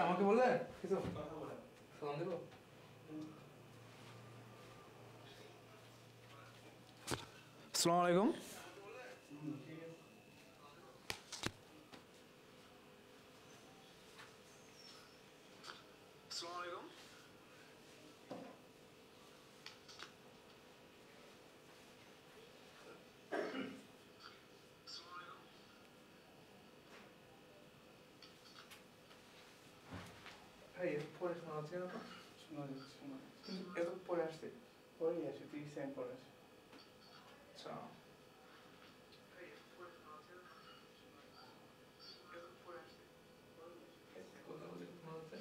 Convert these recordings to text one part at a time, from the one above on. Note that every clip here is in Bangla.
আমাকে বললেন কিছু ফোন দেবো। আসসালামু আলাইকুম। আসসালামু আলাইকুম। ভাই পরে শোনা যাচ্ছে না তো? শোনা যাচ্ছে না কিন্তু এত পরে আসছে। পরেই আসে 30 সেকেন্ড পরে আসে। আচ্ছা কথা বলে শোনা যাচ্ছে।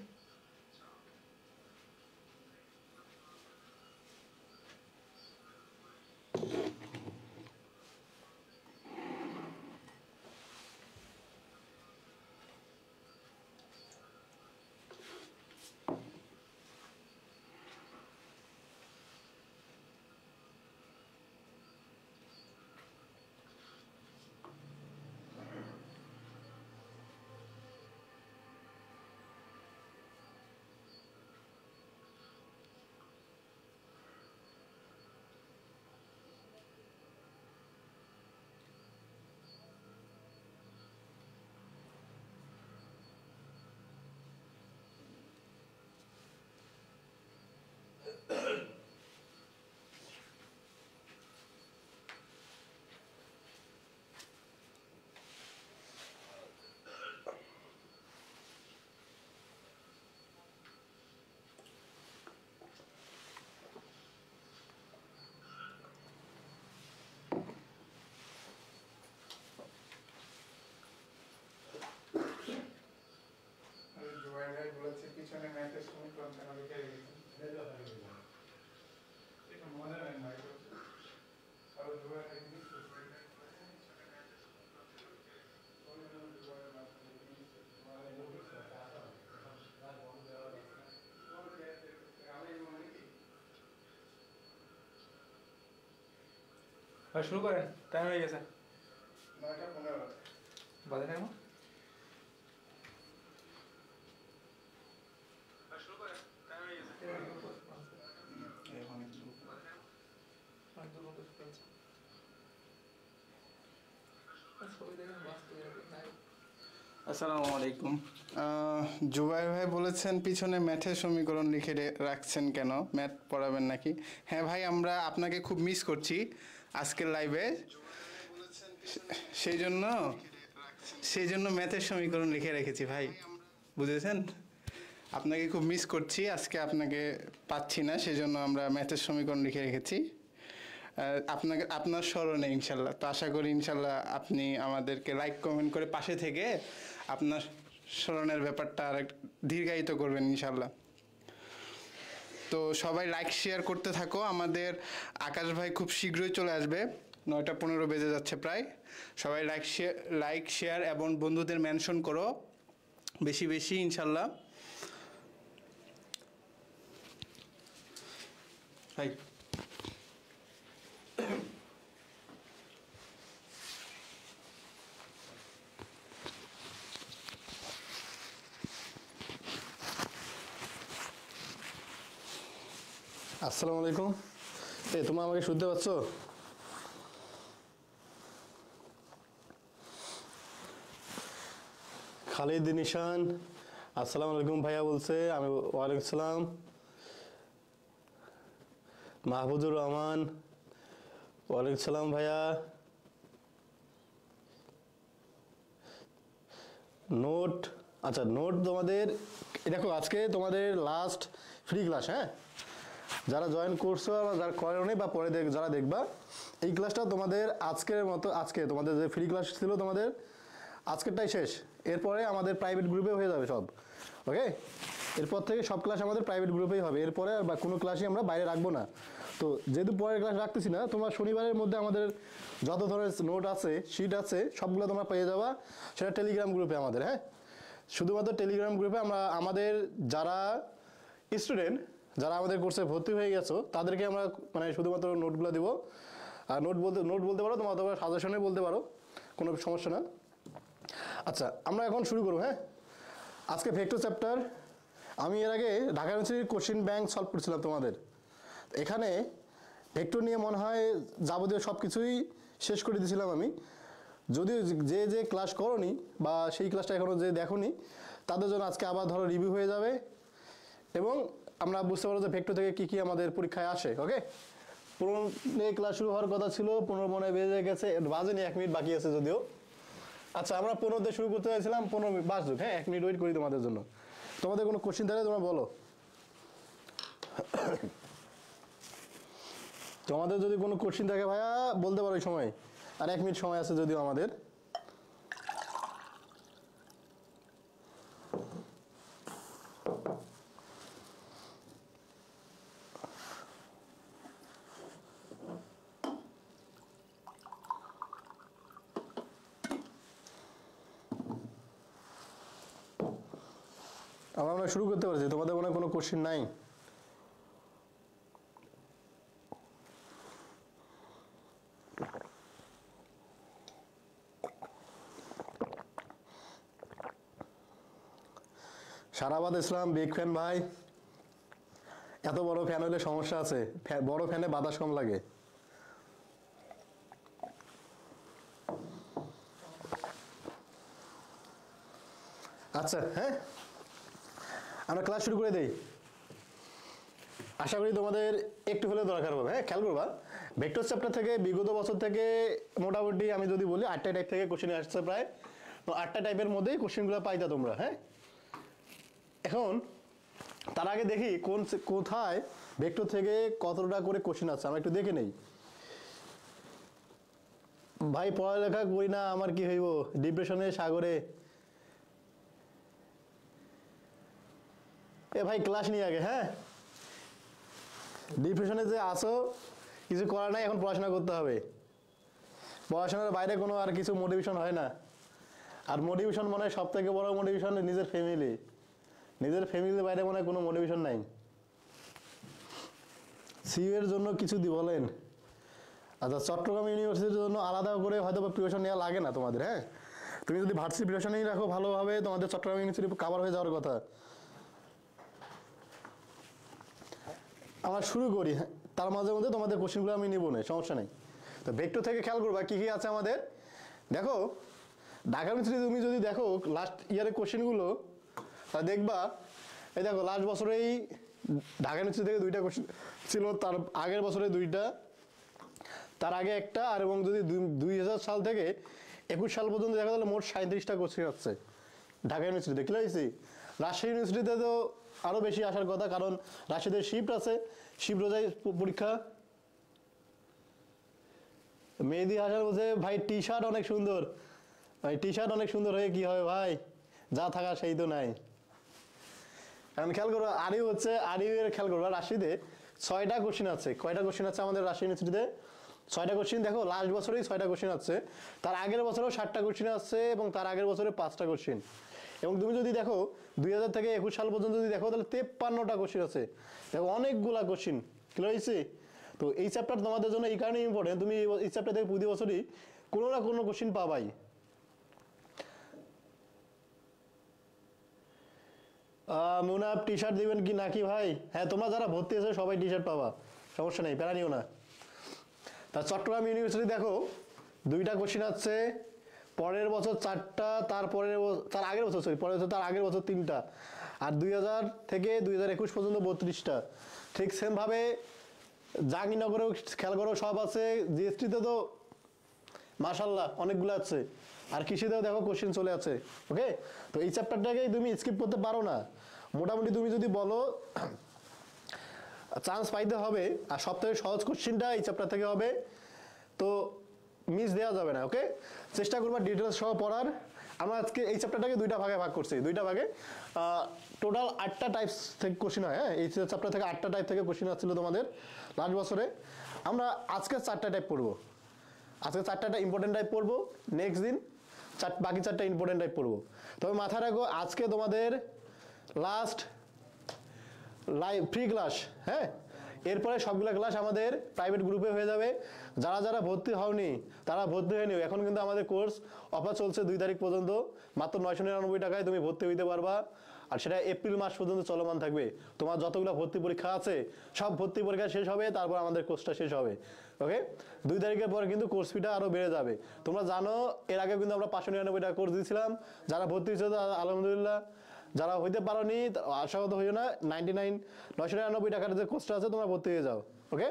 জুবাইর ভাই বলেছে পিছনে ম্যাথের সমীকরণ কেন লিখে রেখেছেন। এটা মনে হয় না কারণ জুবাইর ভাই লিখেছে পিছনে ম্যাথের ভাই শুরু করেন, টাইম হয়ে গেছে। 9:15 বাজে না এখন? শুরু করেন, টাইম হয়ে গেছে। আসসালামু আলাইকুম। জুবাইর ভাই বলেছেন পিছনে ম্যাথের সমীকরণ লিখে রাখছেন কেন, ম্যাথ পড়াবেন নাকি? হ্যাঁ ভাই, আমরা আপনাকে খুব মিস করছি আজকের লাইভে, সেই জন্য ম্যাথের সমীকরণ লিখে রেখেছি ভাই, বুঝেছেন? আপনাকে খুব মিস করছি, আজকে আপনাকে পাচ্ছি না, সেই জন্য আমরা ম্যাথের সমীকরণ লিখে রেখেছি আপনার স্মরণে ইনশাল্লাহ। তো আশা করি ইনশাল্লাহ আপনি আমাদেরকে লাইক কমেন্ট করে পাশে থেকে আপনার স্মরণের ব্যাপারটা আর দীর্ঘায়িত করবেন ইনশাল্লাহ। তো সবাই লাইক শেয়ার করতে থাকো, আমাদের আকাশ ভাই খুব শীঘ্রই চলে আসবে, 9:15 বেজে যাচ্ছে প্রায়। সবাই লাইক শেয়ার এবং বন্ধুদের মেনশন করো বেশি বেশি ইনশাল্লাহ। ভাই আসসালামু আলাইকুম। তোমরা আমাকে শুনতে পাচ্ছ? খালিদ নিশান আসসালামু আলাইকুম ভাইয়া বলছে। আমি ওয়ালাইকুম আসসালাম। মাহবুবুর রহমান ওয়ালাইকুম আসসালাম ভাইয়া। নোট, আচ্ছা নোট তোমাদের দেখো, আজকে তোমাদের লাস্ট ফ্রি ক্লাস। হ্যাঁ, যারা জয়েন করছো বা যারা করেনি বা পরে যারা দেখবা, এই ক্লাসটা তোমাদের আজকের মতো, আজকে তোমাদের যে ফ্রি ক্লাস ছিল তোমাদের আজকেরটাই শেষ। এরপরে আমাদের প্রাইভেট গ্রুপে হয়ে যাবে সব, ওকে? এরপর থেকে সব ক্লাস আমাদের প্রাইভেট গ্রুপেই হবে, এরপরে বা কোনো ক্লাসই আমরা বাইরে রাখবো না। তো যেহেতু পরের ক্লাস রাখতেছি না, তোমরা শনিবারের মধ্যে আমাদের যত ধরনের নোট আছে, শিট আছে, সবগুলো তোমরা পেয়ে যাবা, সেটা টেলিগ্রাম গ্রুপে আমাদের। হ্যাঁ, শুধুমাত্র টেলিগ্রাম গ্রুপে আমরা আমাদের যারা স্টুডেন্ট, যারা আমাদের কোর্সে ভর্তি হয়ে গেছো, তাদেরকে আমরা মানে শুধুমাত্র নোটগুলো দেবো। আর নোট বলতে পারো, তোমরা সাজেশনে বলতে পারো, কোনো সমস্যা না। আচ্ছা, আমরা এখন শুরু করবো। হ্যাঁ, আজকে ভেক্টর চ্যাপ্টার আমি এর আগে ঢাকা ইউনিভার্সিটির কোশ্চেন ব্যাংক সলভ করছিলাম তোমাদের। এখানে ভেক্টর নিয়ে মনে হয় যাবতীয় সব কিছুই শেষ করে দিয়েছিলাম আমি। যদিও যে যে ক্লাস করনি বা সেই ক্লাসটা এখনও যে দেখোনি তাদের জন্য আজকে আবার ধরো রিভিউ হয়ে যাবে এবং আমরা বুঝতে পারবো যে ভেক্টর থেকে কী কী আমাদের পরীক্ষায় আসে। ওকে, 15 ক্লাস শুরু হওয়ার কথা ছিল, 15 মনে বেজে গেছে, বাজেনি, 1 মিনিট বাকি আছে যদিও। আচ্ছা, আমরা 15 দিয়ে শুরু করতে চাইছিলাম, 15 মিনিট বাজুক। হ্যাঁ, 1 মিনিট ওয়েট করি তোমাদের জন্য। তোমাদের কোনো কোশ্চেন থাকলে তোমরা বলো। তোমাদের যদি কোনো কোশ্চেন থাকে ভাইয়া বলতে পারো এই সময়। আর 1 মিনিট সময় আছে যদিও আমাদের। আমরা শুরু করতে পারছি, তোমাদের মনে হয় কোনো কোশ্চেন নাই? সারাবাদ ইসলাম বিগ ফ্যান ভাই। এত বড় ফ্যান হলে সমস্যা আছে, বড় ফ্যানে বাতাস কম লাগে। আচ্ছা, হ্যাঁ, আমরা ক্লাস শুরু করে দেই। আশা করি তোমাদের একটু হলেও দরকার হবে। হ্যাঁ, খেয়াল করবা ভেক্টর চ্যাপ্টার থেকে বিগত বছর থেকে মোটামুটি আমি যদি বলি 8টা টাইপ থেকে কোশ্চেন আসছে প্রায়। তো 8টা টাইপের মধ্যেই কোশ্চেনগুলো পাইতা তোমরা। হ্যাঁ, এখন তার আগে দেখি কোথায় ভেক্টর থেকে কতটা করে কোশ্চেন আছে আমরা একটু দেখে নেই। ভাই পড়ালেখা করি না, আমার কি হইব, ডিপ্রেশনের সাগরে। এ ভাই ক্লাস নিয়ে আগে। হ্যাঁ, ডিপ্রেশনে যে আসো কিছু করার নাই, এখন পড়াশোনা করতে হবে। পড়াশোনার বাইরে কোনো আর কিছু মোটিভেশন হয় না। আর মোটিভেশন মনে হয় সব থেকে বড় মোটিভেশন নিজের ফ্যামিলি। নিজের ফ্যামিলির বাইরে মনে হয় কোনো মোটিভেশন নাই। সিইউ এর জন্য কিছু বলেন। আচ্ছা, চট্টগ্রাম ইউনিভার্সিটির জন্য আলাদা করে হয়তো প্রিপারেশন নেওয়া লাগে না তোমাদের। হ্যাঁ, তুমি যদি ভার্সিটি প্রিপারেশনই রাখো ভালোভাবে, তোমাদের চট্টগ্রাম ইউনিভার্সিটি কাভার হয়ে যাওয়ার কথা। আমরা শুরু করি। হ্যাঁ, তার মাঝে মধ্যে তোমাদের কোশ্চেনগুলো আমি নিব না, সমস্যা নেই। তো ভেক্টর থেকে খেয়াল করবা কী কী আছে আমাদের। দেখো ঢাকা ইউনিভার্সিটি তুমি যদি দেখো লাস্ট ইয়ারের কোশ্চেনগুলো তা দেখবা, এই দেখো লাস্ট বছরেই ঢাকা ইউনিভার্সিটি থেকে 2টা কোশ্চেন ছিল, তার আগের বছরে 2টা, তার আগে একটা, আর এবং যদি 2000 সাল থেকে 21 সাল পর্যন্ত দেখা গেলে মোট 37টা কোশ্চেন আসছে ঢাকা ইউনিভার্সিটিতে। কি লাগছে? রাজশাহী ইউনিভার্সিটিতে তো আরও বেশি আসার কথা, কারণ রাজশাহীতে শিফট আছে, শিফট রোজাই পরীক্ষা। মেহেদি হাসান বলছে ভাই টি শার্ট অনেক সুন্দর। ভাই টি শার্ট অনেক সুন্দর হয়ে কি হবে ভাই, যা থাকা সেই তো নাই। কারণ খেয়াল করবো আরিউ হচ্ছে, আরিউয়ের খেয়াল করবো রাজশাহীতে 6টা কোশ্চেন আছে। কয়টা কোশ্চেন আছে আমাদের রাজশাহী ইউনিভার্সিটিতে? 6টা কোশ্চেন। দেখো লাস্ট বছরেই 6টা কোশ্চেন আছে, তার আগের বছরেও 7টা কোশ্চেন আছে, এবং তার আগের বছরে 5টা কোশ্চেন। এবং তুমি যদি দেখো 2000 থেকে 21 সাল পর্যন্ত যদি দেখো তাহলে 53টা কোশ্চেন আছে। দেখো অনেকগুলা কোশ্চেন। ক্লিয়ার হয়েছে? তো এই চ্যাপ্টার তোমাদের জন্য এই কারণে ইম্পর্টেন্ট, তুমি এই চ্যাপ্টার থেকে প্রতি বছরই কোনো না কোনো কোশ্চেন পাবাই। মুনাফ টি শার্ট দিবেন কি নাকি ভাই? হ্যাঁ, তোমরা যারা ভর্তি আছে সবাই টি শার্ট পাবা, সমস্যা নেই, প্যারা নিও না। তা চট্টগ্রাম ইউনিভার্সিটি দেখো 2টা কোশ্চেন আছে, পরের বছর 4টা, তার আগের বছর তার আগের বছর 3টা, আর 2000 থেকে 2021 পর্যন্ত 32টা। ঠিক সেমভাবে জাহাঙ্গীরনগরেও খেয়াল করো সব আছে, জিএসটিতে তো মাশাল্লাহ অনেকগুলো আছে, আর কৃষিতেও দেখো কোশ্চেন চলে আছে। ওকে, তো এই চ্যাপ্টারটাকেই তুমি স্কিপ করতে পারো না। মোটামুটি তুমি যদি বলো চান্স পাইতে হবে, আর সবথেকে সহজ কোশ্চেনটা এই চ্যাপ্টার থেকে হবে, তো মিস দেওয়া যাবে না। ওকে, চেষ্টা করবা ডিটেলস সহ পড়ার। আমরা আজকে এই চ্যাপ্টারটাকে 2টা ভাগে ভাগ করছি, 2টা ভাগে টোটাল 8টা টাইপস থেকে কোশ্চেন হয়। হ্যাঁ, এই চ্যাপ্টার থেকে 8টা টাইপ থেকে কোশ্চেন আসছিল তোমাদের লাস্ট বছরে। আমরা আজকে 4টা টাইপ পড়বো। আজকে 4টা ইম্পর্টেন্ট টাইপ পড়বো, নেক্সট দিন বাকি 4টা ইম্পর্টেন্ট টাইপ পড়বো। তবে মাথায় রাখো আজকে তোমাদের লাস্ট লাইভ ফ্রি ক্লাস। হ্যাঁ, এরপরে সবগুলো ক্লাস আমাদের প্রাইভেট গ্রুপে হয়ে যাবে। যারা যারা ভর্তি হওনি তারা ভর্তি হয়ে নিও। এখন কিন্তু আমাদের কোর্স অফার চলছে 2 তারিখ পর্যন্ত, মাত্র 999 টাকায় তুমি ভর্তি হইতে পারবা। আর সেটা এপ্রিল মাস পর্যন্ত চলমান থাকবে। তোমার যতগুলো ভর্তি পরীক্ষা আছে সব ভর্তি পরীক্ষা শেষ হবে, তারপর আমাদের কোর্সটা শেষ হবে। ওকে, 2 তারিখের পর কিন্তু কোর্স ফিটা আরও বেড়ে যাবে। তোমরা জানো এর আগে কিন্তু আমরা 599 টাকা কোর্স দিয়েছিলাম। যারা ভর্তি হয়েছে আলহামদুলিল্লাহ, যারা হইতে পারোনি আশাহত হইও না, 999 টাকার যে কোর্সটা আছে তোমরা ভর্তি হয়ে যাও। ওকে,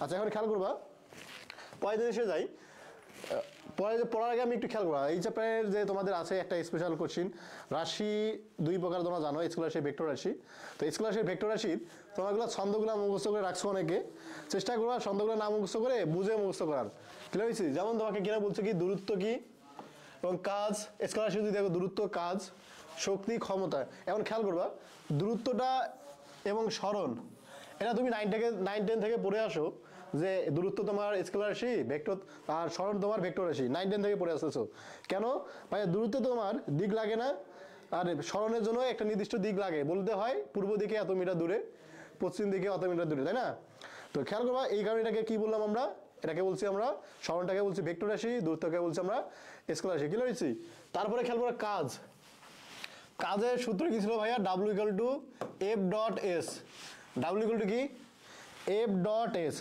আচ্ছা এখন খেয়াল করবা, পরের জিনিসে যাই। পড়ার আগে আমি একটু খেয়াল করা, এই চ্যাপ্টারের যে তোমাদের আছে একটা স্পেশাল কোশ্চিন, রাশি 2 প্রকার তোমরা জানো, স্কেলার রাশি, ভেক্টর রাশি। তো স্কেলার রাশি, ভেক্টর রাশির তোমরা ছন্দগুলো মুখস্থ করে রাখছো অনেকে, চেষ্টা করবা ছন্দগুলো না মুখস্থ করে বুঝে মুখস্থ করার। ক্লিয়ার হয়েছি? যেমন তোমাকে কিনা বলছে কি দূরত্ব কি এবং কাজ, স্কেলার রাশি যদি দেখো দূরত্ব, কাজ, শক্তি, ক্ষমতা। এখন খেয়াল করবা দূরত্বটা এবং সরণ, এটা তুমি 9-10 থেকে পড়ে আসো যে দূরত্ব তোমার স্কেলার রাশি, ভেক্টর, আর সরণ তোমার ভেক্টর রাশি, 9-10 থেকে পড়ে আসতেছো। কেন ভাই? দূরত্বে তোমার দিক লাগে না, আর সরণের জন্য একটা নির্দিষ্ট দিক লাগে, বলতে হয় পূর্ব দিকে এত মিটার দূরে, পশ্চিম দিকে অত মিটার দূরে, তাই না? তো খেয়াল করবা এই কারণে এটাকে কি বললাম আমরা, এটাকে বলছি আমরা সরণটাকে বলছি ভেক্টর রাশি, দূরত্বকে বলছি আমরা স্কেলার রাশি। কি বলছি? তারপরে খেয়াল করবা কাজ, কাজের সূত্র কি ছিল ভাইয়া? W=F.S। W= কি? F.S।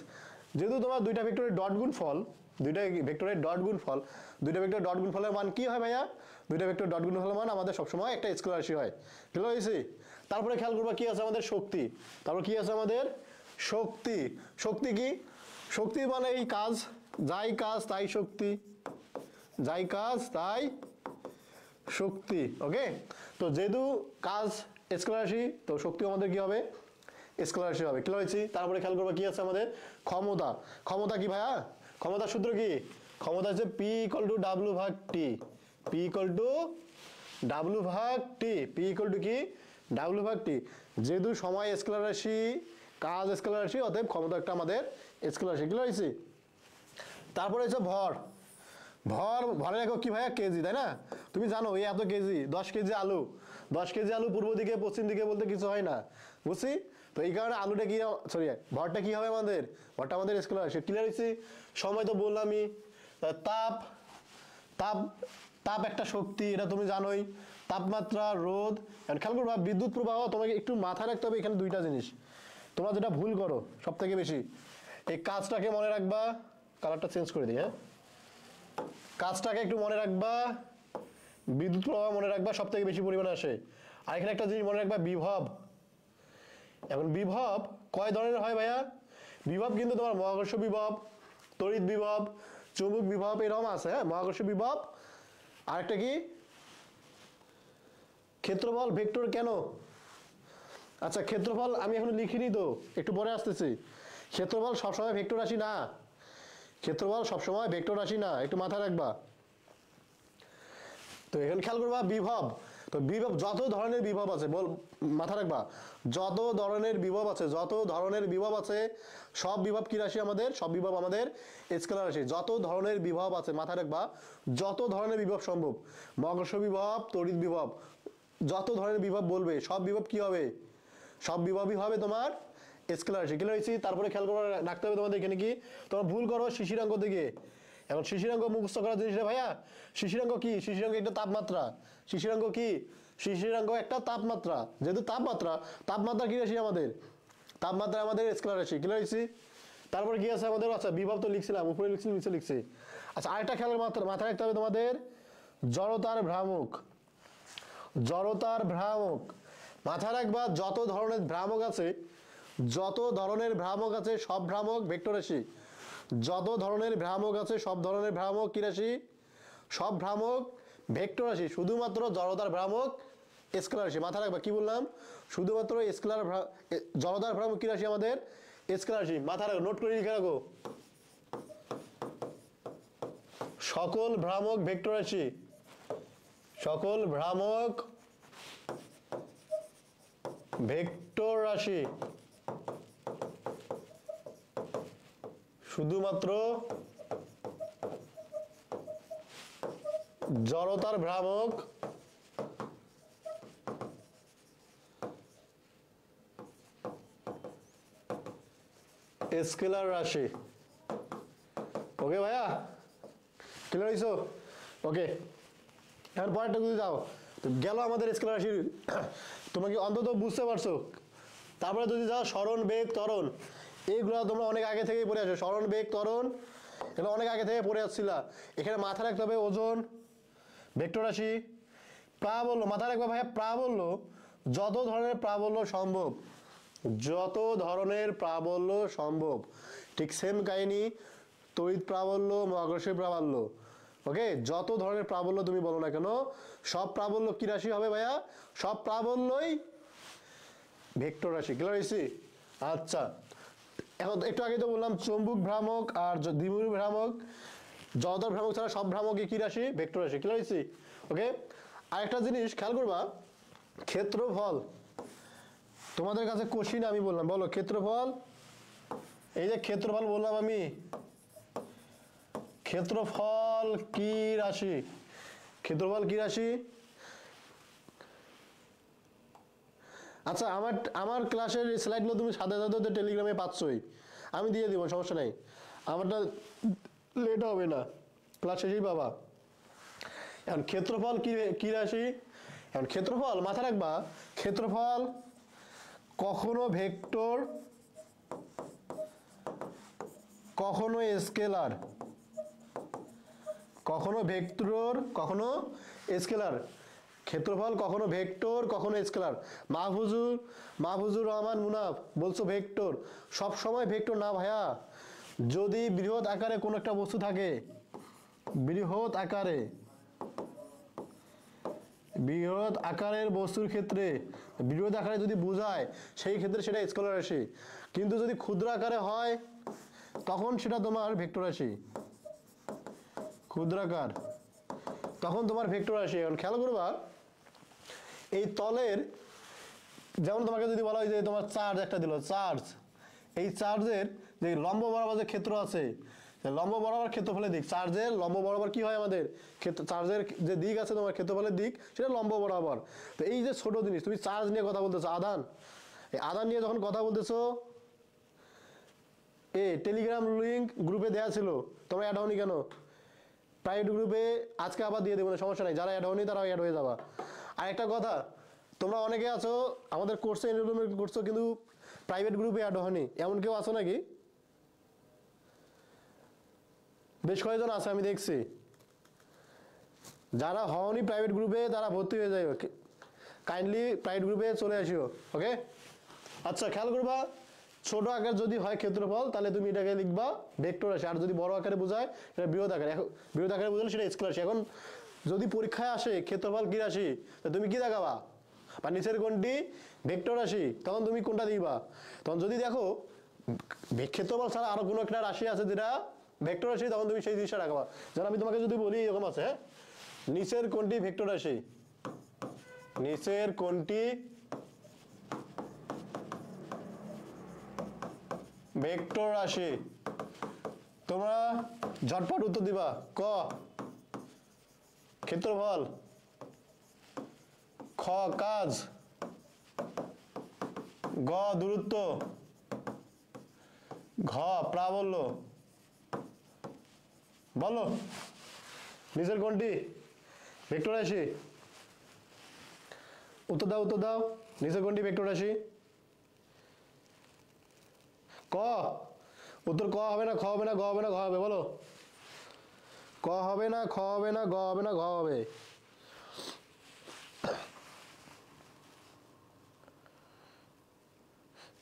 যেহেতু তোমার দুইটা ভেক্টরের ডট গুণফল, দুইটা ভেক্টরের ডট গুণফল, দুইটা ভেক্টর ডট গুণফলের মান কি হয় ভাইয়া? দুইটা ভেক্টর ডট গুণফলের মান আমাদের সবসময় একটা স্কেলার রাশি হয়। ঠিক আছে? তারপরে খেয়াল করবা কি আছে আমাদের? শক্তি। তারপর কি আছে আমাদের? শক্তি। শক্তি কি? শক্তি মানে এই কাজ, যাই কাজ তাই শক্তি, যাই কাজ তাই শক্তি। ওকে, তো যেহেতু কাজ স্কেলার রাশি, তো শক্তি আমাদের কি হবে? স্কেলার রাশি হবে। ক্লিয়ার হয়েছে? তারপরে খেয়াল করবা কি আছে আমাদের? ক্ষমতা। ক্ষমতা কি ভাইয়া? ক্ষমতার সূত্র কি? ক্ষমতা হচ্ছে P=W/T। P=W/T। P= কি? W/T। যেহেতু সময় স্কেলার রাশি, কাজ স্কেলার রাশি, অতএব ক্ষমতা একটা আমাদের স্কেলার রাশি। ক্লিয়ার হয়েছে? তারপরে হচ্ছে ভর। ভরের একক কি ভাইয়া? কেজি, তাই না? তুমি জানো এই এত কেজি, 10 কেজি আলু, 10 কেজি আলু পূর্ব দিকে পশ্চিম দিকে বলতে কিছু হয় না, বুঝছি? তো এই কারণে আলুটা কি, সরি ভরটা কি হবে আমাদের? ভরটা আমাদের স্কেলার রাশি। ক্লিয়ার হয়েছে? সময় তো বললামই। তাপ, তাপ তাপ একটা শক্তি, এটা তুমি জানোই। তাপমাত্রা, রোদ। খেয়াল করবা বিদ্যুৎ প্রবাহ, তোমাকে একটু মাথায় রাখতে হবে এখানে দুইটা জিনিস। তোমরা যেটা ভুল করো সব থেকে বেশি, এই কাজটাকে মনে রাখবা, কালারটা চেঞ্জ করে দিই, হ্যাঁ, কাজটাকে একটু মনে রাখবা, বিদ্যুৎ প্রবাহ মনে রাখবা, সব থেকে বেশি পরিমাণে আসে। আর এখানে একটা জিনিস মনে রাখবা, বিভব। এখন বিভব কয় ধরনের হয় ভাইয়া? বিভব কিন্তু তোমার মহাকর্ষ বিভব, তড়িৎ বিভব, চৌম্বক বিভব, এরকম আছে। হ্যাঁ, মহাকর্ষ বিভব। আরেকটা কি? ক্ষেত্রফল, ভেক্টর। কেন? আচ্ছা, ক্ষেত্রফল আমি এখন লিখিনি, তো একটু পরে আসতেছি। ক্ষেত্রফল সবসময় ভেক্টর রাশি না, ক্ষেত্রফল সবসময় ভেক্টর রাশি না, একটু মাথায় রাখবা। তো এখানে খেয়াল করবা বিভব। তো বিভব, যত ধরনের বিভব আছে, বল মাথা রাখবা, যত ধরনের বিভব আছে, যত ধরনের বিভব আছে, সব বিভব কি রাশি আমাদের? সব বিভব আমাদের স্কেলার রাশি। যত ধরনের বিভব আছে মাথা রাখবা, যত ধরনের বিভব সম্ভব, মহাকর্ষ বিভব, তড়িৎ বিভব, যত ধরনের বিভব বলবে সব বিভব কি হবে? সব বিভবই হবে তোমার স্কেলার রাশি। ক্লিয়ার হয়েছে? তারপরে খেয়াল করে রাখতে হবে তোমাদের এখানে কি, তোমরা ভুল করো শিশিরাঙ্ক দিকে। এখন শিশিরাঙ্ক মুখস্থ করার জিনিস রে ভাইয়া। শিশিরাঙ্ক কি? শিশিরাঙ্ক একটা তাপমাত্রা। শিশিরাঙ্ক কি? শিশিরাঙ্ক একটা তাপমাত্রা। যেহেতু তাপমাত্রা, তাপমাত্রা কি রাশি আমাদের? তাপমাত্রা আমাদের স্কেলার রাশি। ক্লিয়ার হয়েছে? তারপরে কি আছে আমাদের? আচ্ছা, বিভব তো লিখছিলাম, উপরে লিখছি, নিচে লিখছি। আচ্ছা, আরেকটা খেয়ালের মাথায় রাখতে হবে তোমাদের, জড়তার ভ্রামক। জড়তার ভ্রামক মাথায় রাখবা, যত ধরনের ভ্রামক আছে, যত ধরনের ভ্রামক আছে সব ভ্রামক ভেক্টর রাশি। যত ধরনের ভ্রামক আছে সব ধরনের ভ্রামক কি রাশি? সব ভ্রামক ভেক্টর রাশি। শুধুমাত্র জড়তার ভ্রামক স্কেলার রাশি। মাথায় রাখবা কি বললাম? শুধুমাত্র স্কেলার, জড়তার ভ্রামক কি রাশি আমাদের? স্কেলার রাশি। মাথায় রাখো, নোট করে লিখে রাখো। সকল ভ্রামক ভেক্টর রাশি, সকল ভ্রামক ভেক্টর রাশি। শুধুমাত্র জড়তার ভ্রামক স্কেলার রাশি। ওকে ভাইয়া, ক্লিয়ার হইছো? ওকে, এখন পরেরটা যদি যাও তো গেল আমাদের স্কেলার রাশি, তোমরা কি অন্তত বুঝতে পারছো? তারপরে যদি যাও স্মরণ, বেগ, ত্বরণ, এইগুলো তোমরা অনেক আগে থেকেই পড়ে আসো। স্মরণ, বেগ, ত্বরণ এগুলো অনেক আগে থেকে পড়ে আসছিলা। এখানে মাথায় রাখতে হবে ওজন, ভেক্টর রাশি, প্রাবল্য। মাথায় রাখবে ভাইয়া, প্রাবল্য যত ধরনের প্রাবল্য সম্ভব, যত ধরনের প্রাবল্য সম্ভব। ঠিক সেম কাহিনী তড়িৎ প্রাবল্য, মহাকর্ষীয় প্রাবল্য। ওকে, যত ধরনের প্রাবল্য তুমি বলো না কেন, সব প্রাবল্য কি রাশি হবে ভাইয়া? সব প্রাবল্যই ভেক্টর রাশি। ক্লিয়ার হয়েছি? আচ্ছা, এখন একটু আগে তো বললাম চৌম্বক ভ্রামক আর দ্বিমুখী ভ্রামক, জড়তার ভ্রামক ছাড়া সব ভ্রামকই কি রাশি? ভেক্টর রাশি। ক্লিয়ার হয়েছি? ওকে, আরেকটা জিনিস খেয়াল করবা, ক্ষেত্রফল। তোমাদের কাছে কোশ্চিন আমি বললাম, বলো ক্ষেত্রফল। এই যে ক্ষেত্রফল বললাম আমি, ক্ষেত্রফল কি রাশি? ক্ষেত্রফল কি রাশি? আচ্ছা, আমার ক্লাসের স্লাইডগুলো তুমি সাথে সাথে টেলিগ্রামে পাচ্ছই, আমি দিয়ে দিব, সমস্যা নাই। আমারটা লেট হবে না, ক্লাস শেষেই পাবা। এখন ক্ষেত্রফল কি রাশি? এখন ক্ষেত্রফল মাথায় রাখবা, ক্ষেত্রফল কখনো ভেক্টর, কখনো স্কেলার, কখনো ভেক্টর, কখনো স্কেলার। ক্ষেত্রফল কখনো ভেক্টর, কখনো স্কেলার। মাহফুজুর রহমান মুনাফ বলছো ভেক্টর, সব সময় ভেক্টর না ভাইয়া। যদি বৃহৎ আকারে কোনো একটা বস্তু থাকে, বৃহৎ আকারের বস্তুর ক্ষেত্রে, বৃহৎ আকারে যদি বোঝায় সেই ক্ষেত্রে সেটা স্কেলার রাশি। কিন্তু যদি ক্ষুদ্র আকারে হয় তখন সেটা তোমার ভেক্টর রাশি। ক্ষুদ্রাকার তখন তোমার ভেক্টর রাশি। এখন খেয়াল করবা, এই তলের, যেমন তোমাকে যদি বলা হয় যে তোমার চার্জ একটা দিল, চার্জ, এই চার্জের যে লম্ব বরাবর যে ক্ষেত্র আছে, লম্ব বরাবর ক্ষেত্রফলের দিক, চার্জের লম্ব বরাবর কি হয় আমাদের ক্ষেত্র, চার্জের যে দিক আছে তোমার ক্ষেত্রফলের দিক, সেটা লম্ব বরাবর। তো এই যে ছোট জিনিস, তুমি চার্জ নিয়ে কথা বলতেছো, আধান, এই আধান নিয়ে যখন কথা বলতেছো, টেলিগ্রাম লিঙ্ক গ্রুপে দেওয়া ছিল, তোমরা অ্যাড হওনি কেন? প্রাইভেট গ্রুপে আজকে আবার দিয়ে দেবো, সমস্যা নাই, যারা অ্যাড হওনি তারা অ্যাড হয়ে যাবা। আর একটা কথা, তোমরা অনেকে আছো আমাদের কোর্সে এনরোলমেন্ট করছো কিন্তু প্রাইভেট গ্রুপে অ্যাড হয়নি, এমন কেউ আছো নাকি? বেশ কয়েকজন আছে আমি দেখছি। যারা হওনি প্রাইভেট গ্রুপে তারা ভর্তি হয়ে যায়, কাইন্ডলি প্রাইভেট গ্রুপে চলে আসিও। ওকে, আচ্ছা খেয়াল করবা, ছোট আকার যদি হয় ক্ষেত্রফল তাহলে তুমি এটাকে লিখবা ভেক্টর রাশি, আর যদি বড় আকারে বোঝায় সেটা বৃহৎ আকারে। বৃহৎ আকারে বোঝালে সেটা স্কেলার রাশি। এখন যদি পরীক্ষায় আসে ক্ষেত্রফল কি রাশি, তুমি কি দেখাবা? বা নিচের কোনটি ভেক্টর রাশি, তখন তুমি কোনটা দিবা? তখন যদি দেখো ক্ষেত্রফল ছাড়া আরো কোনো একটা রাশি আছে যেটা ভেক্টর রাশি, তখন তুমি সেই জিনিসটা রাখবা। যেমন আমি তোমাকে যদি বলি এরকম আছে, নিচের কোনটি ভেক্টর রাশি, নিচের কোনটি ভেক্টর রাশি, তোমরা ঝটপট উত্তর দিবা। ক ক্ষেত্রফল, খ কাজ, গ দূরত্ব, ঘ প্রাবল্য। বলো নিচের কোনটি ভেক্টর রাশি? উত্তর দাও, উত্তর দাও, নিচের কোনটি ভেক্টর রাশি? ক। উত্তর ক হবে না, খ হবে না, গ হবে না, ঘ হবে। বলো, ক হবে না, খ হবে না, গ হবে না, ঘ হবে।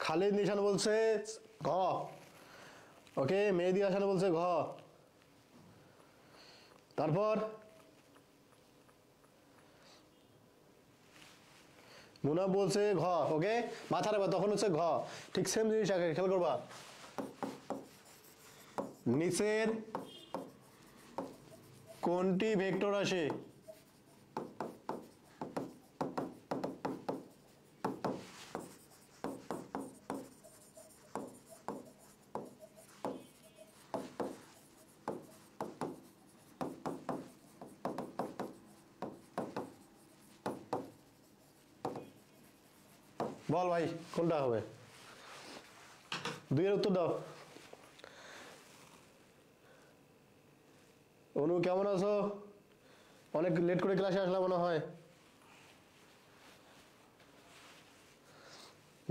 খালিদ নিশান বলছে ঘ। ওকে, মেহেদি হাসান বলছে ঘ। তারপর মুনাফ বলছে ঘ। ওকে, মাথা রাখবা, তখন হচ্ছে ঘ। ঠিক সেম জিনিস আগে খেয়াল করবা, নিচের কোনটি ভেক্টর রাশি? বল ভাই কোনটা হবে? দুইয়ের উত্তর দাও। অনু কেমন আছো? অনেক লেট করে ক্লাসে আসলাম মনে হয়।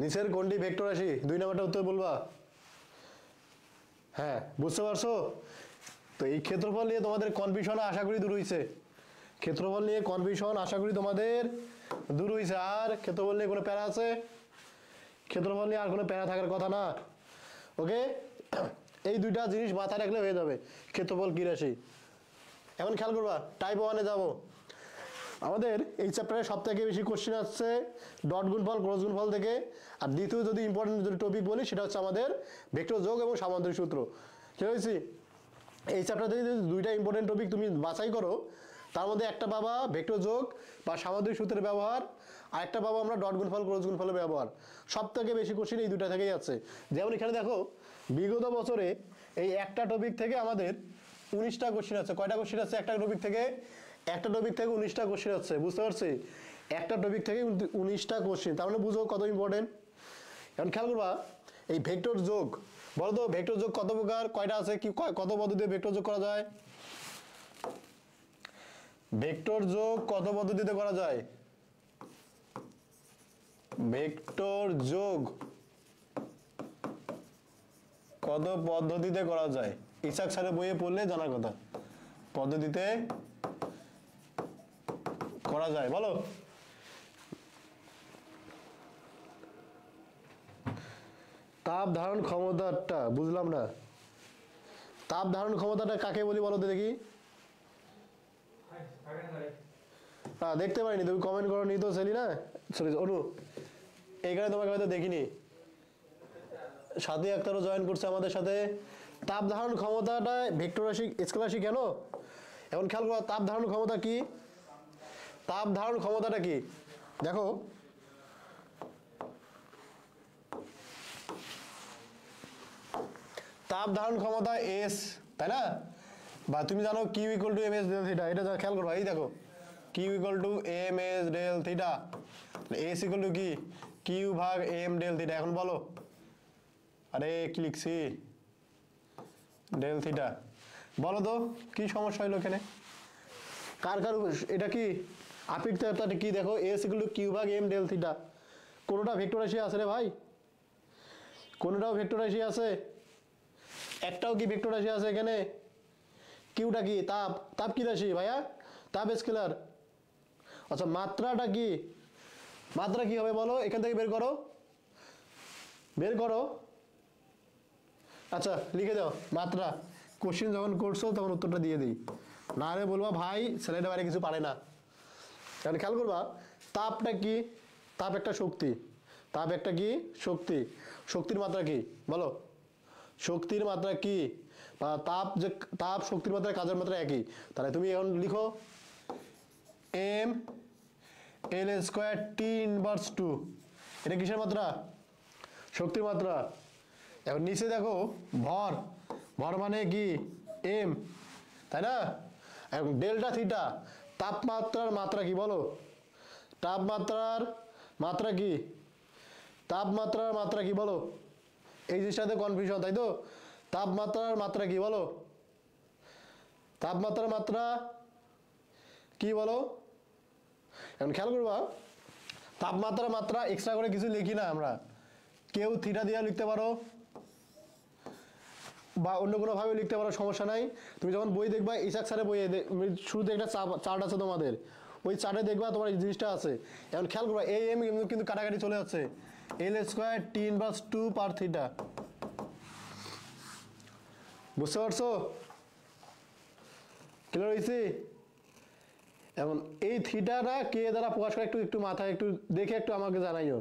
নিচের কোনটি ভেক্টর রাশি? 2 নাম্বারটা উত্তর বলবা। হ্যাঁ, বুঝতে পারছো? তো এই ক্ষেত্রফল নিয়ে তোমাদের কনফিউশন আশা করি দূর হইছে। ক্ষেত্রফল নিয়ে কনফিউশন আশা করি তোমাদের দূর হইছে। আর ক্ষেত্রফল নিয়ে কোনো প্যারা আছে? ক্ষেত্রফল নিয়ে আর কোনো প্যারা থাকার কথা না। ওকে, এই দুইটা জিনিস মাথায় রাখলে হয়ে যাবে। ক্ষেত্রফল কি রাশি? এখন খেয়াল করবা, টাইপ 1-এ যাবো। আমাদের এই চ্যাপ্টারে সব থেকে বেশি কোশ্চেন আসছে ডট গুণফল, ক্রস গুণফল থেকে। আর দ্বিতীয় যদি ইম্পর্টেন্ট যদি টপিক বলি সেটা হচ্ছে আমাদের ভেক্টর যোগ এবং সামান্তরিক সূত্র। কি হয়েছি? এই চ্যাপ্টার থেকে যদি দুইটা ইম্পর্টেন্ট টপিক তুমি বাছাই করো, তার মধ্যে একটা পাবা ভেক্টর যোগ বা সামান্তরিক সূত্রের ব্যবহার, আর একটা পাবো আমরা ডট গুণফল, ক্রস গুণফলের ব্যবহার। সব থেকে বেশি কোশ্চেন এই দুটা থেকেই আছে। যেমন এখানে দেখো, বিগত বছরে এই একটা টপিক থেকে আমাদের 19টা কোশ্চেন আছে। কয়টা কোশ্চেন আছে একটা টপিক থেকে? একটা টপিক থেকে 19টা কোশ্চেন আছে। বুঝতে পারছি? একটা টপিক থেকে 19টা কোশ্চেন, তার মানে বুঝো কত ইম্পর্টেন্ট। এখন খেয়াল করবা, এই ভেক্টর যোগ, বলো তো ভেক্টর যোগ কত প্রকার, কয়টা আছে, কি কত পদ্ধতিতে ভেক্টর যোগ করা যায়? ভেক্টর যোগ কত পদ্ধতিতে করা যায়? ভেক্টর যোগ কত পদ্ধতিতে করা যায়? ইসাক স্যারের বইয়ে পড়লে জানার কথা। পদ্ধতিতে করা যায়, বলো। তাপ ধারণ ক্ষমতাটা বুঝলাম না। তাপ ধারণ ক্ষমতাটা কাকে বলি বলো তো দেখি? দেখতে পারিনি, তুমি কমেন্ট করো নি তো সেলিনা, সরি অনু, এইখানে তোমাকে হয়তো দেখিনি। সাথী আক্তারও জয়েন করছে আমাদের সাথে। তাপ ধারণ ক্ষমতাটা ভেক্টর রাশি, স্কেলার রাশি কেন? এখন খেয়াল করো, তাপ ধারণ ক্ষমতা কি? তাপ ধারণ ক্ষমতাটা কি দেখো, তাপ ধারণ ক্ষমতা এস, তাই না? বা তুমি জানো Q equal to M S del theta, এটা খেয়াল করো। এই দেখো, Q equal to M S del theta, S equal to কি? কিউ ভাগ এম ডেল থিটা। এখন বলো, আরে কি লিখছি? Del theta. বলো তো কি সমস্যা হলো এখানে? কার কার এটা কি আপেক্ষিকতা কি? দেখো, এস ইকুয়াল টু কিউ ভাগ এম ডেল থিটা। কোনোটা ভেক্টর রাশি আছে রে ভাই? কোনোটাও ভেক্টর রাশি আছে? একটাও কি ভেক্টর রাশি আছে এখানে? কিউটা কি? তাপ। তাপ কি রাশি ভাইয়া? তাপ স্কেলার। আচ্ছা, মাত্রাটা কি? মাত্রা কি হবে বলো, এখান থেকে বের করো, বের করো। আচ্ছা লিখে দাও মাত্রা। কোশ্চেন যখন করছো তখন উত্তরটা দিয়ে দিই, না হলে বলবা ভাই ছেলেটা বাইরে কিছু পারে না। তাহলে খেয়াল করবা, তাপটা কি? তাপ একটা শক্তি। তাপ একটা কি? শক্তি। শক্তির মাত্রা কি বলো? শক্তির মাত্রা কি? বা তাপ, যে তাপ শক্তির মাত্রা কাজের মাত্রা একই। তাহলে তুমি এখন লিখো M L square T inverse 2, এটা কিসের মাত্রা? শক্তির মাত্রা। এখন নিচে দেখো ভর, ভর মানে কি? এম, তাই না? এখন ডেল্টা থিটা, তাপমাত্রার মাত্রা কি বলো? তাপমাত্রার মাত্রা কি? তাপমাত্রার মাত্রা কি বলো? এই জিনিসটাতে কনফিউশন, তাই তো? তাপমাত্রার মাত্রা কি বলো? তাপমাত্রার মাত্রা কি বলো? এখন খেয়াল করবা, তাপমাত্রার মাত্রা এক্সট্রা করে কিছু লিখি না আমরা। কেউ থিটা দিয়ে লিখতে পারো বা অন্য কোনোভাবে লিখতে পারো, সমস্যা নাই। তুমি যখন বই দেখবা, ইসাক স্যারের বইয়ে শুরুতে একটা চার্ট আছে তোমাদের, ওই চার্টে দেখবা তোমার এই জিনিসটা আছে। এখন খেয়াল করবা, এই এম কিন্তু কাটাকাটি চলে যাচ্ছে। এল স্কোয়ার টি ইনভার্স 2 পার থিটা। বুঝতে পারছো? ক্লিয়ার হয়েছে? এখন এই থিটাটা কে দ্বারা প্রকাশ করে, একটু একটু মাথায় একটু দেখে একটু আমাকে জানাইও।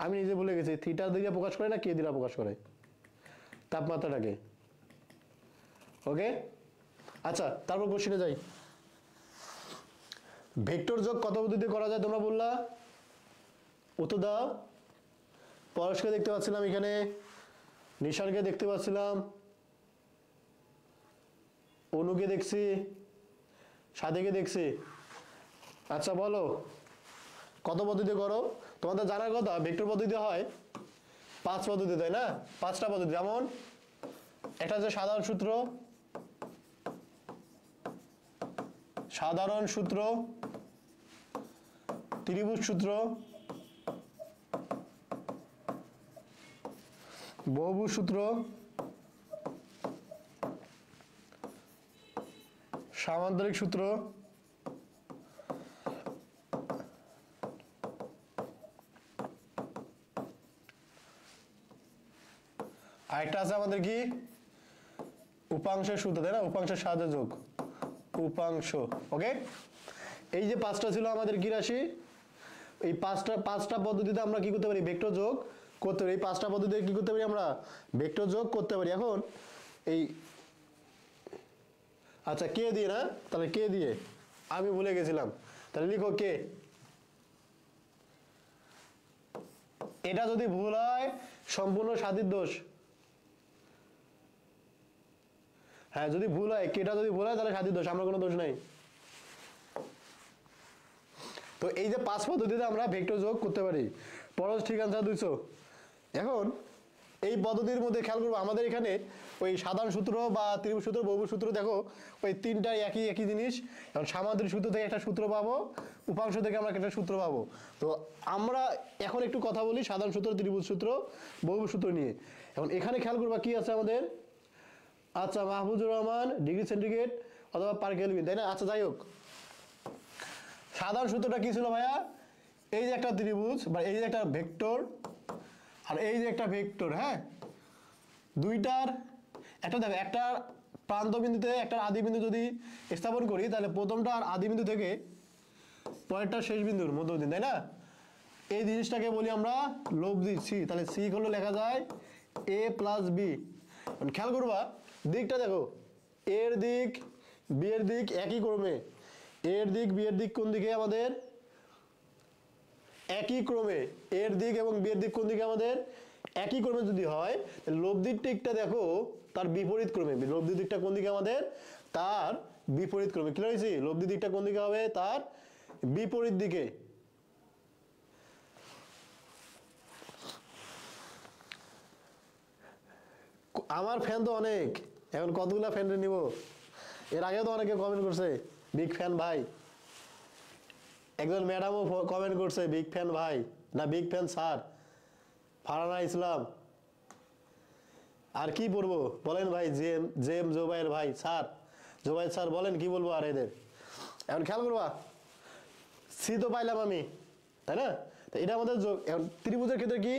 আমি নিজে ভুলে গেছি, থিটা দিয়ে প্রকাশ করে না কে দ্বারা প্রকাশ করে তাপমাত্রাটাকে? ওকে, আচ্ছা তারপর কোশ্চেনে যাই। ভেক্টর যোগ কত পদ্ধতিতে করা যায় তোমরা বললা? উত্তর দাও। পরশকে দেখতে পাচ্ছিলাম, এখানে নিশানকে দেখতে পাচ্ছিলাম, অনুকে দেখছি, সাথীকে দেখছি। আচ্ছা বলো কত পদ্ধতিতে করো? তোমাদের জানার কথা, ভেক্টর পদ্ধতি হয় 5 পদ্ধতি, তাই না? 5টা পদ্ধতি। যেমন একটা হচ্ছে সাধারণ সূত্র, সাধারণ সূত্র, ত্রিভুজ সূত্র, বহুভুজ সূত্র, সামান্তরিক সূত্র, আরেকটা আছে আমাদের কি উপাংশের সূত্র, তাই না? উপাংশের সাহায্যে যোগ, উপাংশ। ওকে, এই যে পাঁচটা ছিল আমাদের কি রাশি, এই পাঁচটা পদ্ধতিতে আমরা কি করতে পারি, ভেক্টর যোগ করতে পারি। এই পাঁচটা পদ্ধতিতে কি করতে পারি আমরা, ভেক্টর যোগ করতে পারি। এখন এই আচ্ছা কে দিয়ে না, তাহলে কে দিয়ে, আমি ভুলে গেছিলাম, তাহলে লিখো কে। এটা যদি ভুল হয় সম্পূর্ণ স্বাধীন দোষ। হ্যাঁ, যদি ভুল হয়, কেটা যদি ভুল হয় তাহলে স্বাধীন দোষ, আমরা কোনো দোষ নাই। তো এই যে পাঁচ পদ্ধতিতে আমরা ভেক্টর যোগ করতে পারি। পরশ ঠিক আনসার 200। এখন এই পদ্ধতির মধ্যে খেয়াল করবো আমাদের এখানে ওই সাধারণ সূত্র বা ত্রিভুজ সূত্র, বহুভুজ সূত্র, দেখো ওই তিনটাই একই জিনিস। এখন সামান্তরিক সূত্র থেকে একটা সূত্র পাবো, উপাংশ থেকে আমরা একটা সূত্র পাবো। তো আমরা এখন একটু কথা বলি সাধারণ সূত্র, ত্রিভুজ সূত্র, বহুভুজ সূত্র নিয়ে। এখন এখানে খেয়াল করবা কি আছে আমাদের, আচ্ছা মাহফুজুর রহমান ডিগ্রি সেন্টিগ্রেড অথবা পার কেলভিন, তাই না? আচ্ছা যাই হোক, সাধারণ সূত্রটা কি ছিল ভাইয়া, এই যে একটা ত্রিভুজ বা এই যে একটা ভেক্টর আর এই যে একটা ভেক্টর, হ্যাঁ, দুইটার একটা, দেখো একটা প্রান্ত বিন্দুতে একটা আদি বিন্দু যদি স্থাপন করি, তাহলে প্রথমটা আর আদি বিন্দু থেকে পরেরটা শেষ বিন্দুর মধ্যবিন্দু, তাই না? এই জিনিসটাকে বলি আমরা লব্ধি সি। তাহলে সি হলো লেখা যায় এ প্লাস বি। খেয়াল করবা দিকটা দেখো, এর দিক বি এর দিক একই ক্রমে, এর দিক বি এর দিক কোন দিকে আমাদের, একই ক্রমে। এর দিক এবং বি এর দিক কোন দিকে আমাদের, একই ক্রমে যদি হয়, লব্ধির দিকটা দেখো তার বিপরীত ক্রমে। লব্ধির দিকটা কোন দিকে আমাদের, তার বিপরীত ক্রমে। ক্লিয়ার হয়েছে? লব্ধির দিকটা কোন দিকে হবে, তার বিপরীত দিকে। আমার ফ্যান তো অনেক, এখন কতগুলা ফ্যান নিব। এর আগেও তো অনেকে কমেন্ট করছে বিগ ফ্যান ভাই, একজন ম্যাডামও কমেন্ট করছে বিগ ফ্যান ভাই, না বিগ ফ্যান স্যার, ফারহানা ইসলাম। আর কি পড়বো বলেন ভাই, জেম জোবাইর ভাই স্যার, জোবাইর স্যার বলেন কি বলবো আর এদের। এখন খেয়াল করবা সি তো পাইলাম আমি, তাই না? তো এটা আমাদের যোগ। এখন ত্রিভুজের ক্ষেত্রে কি,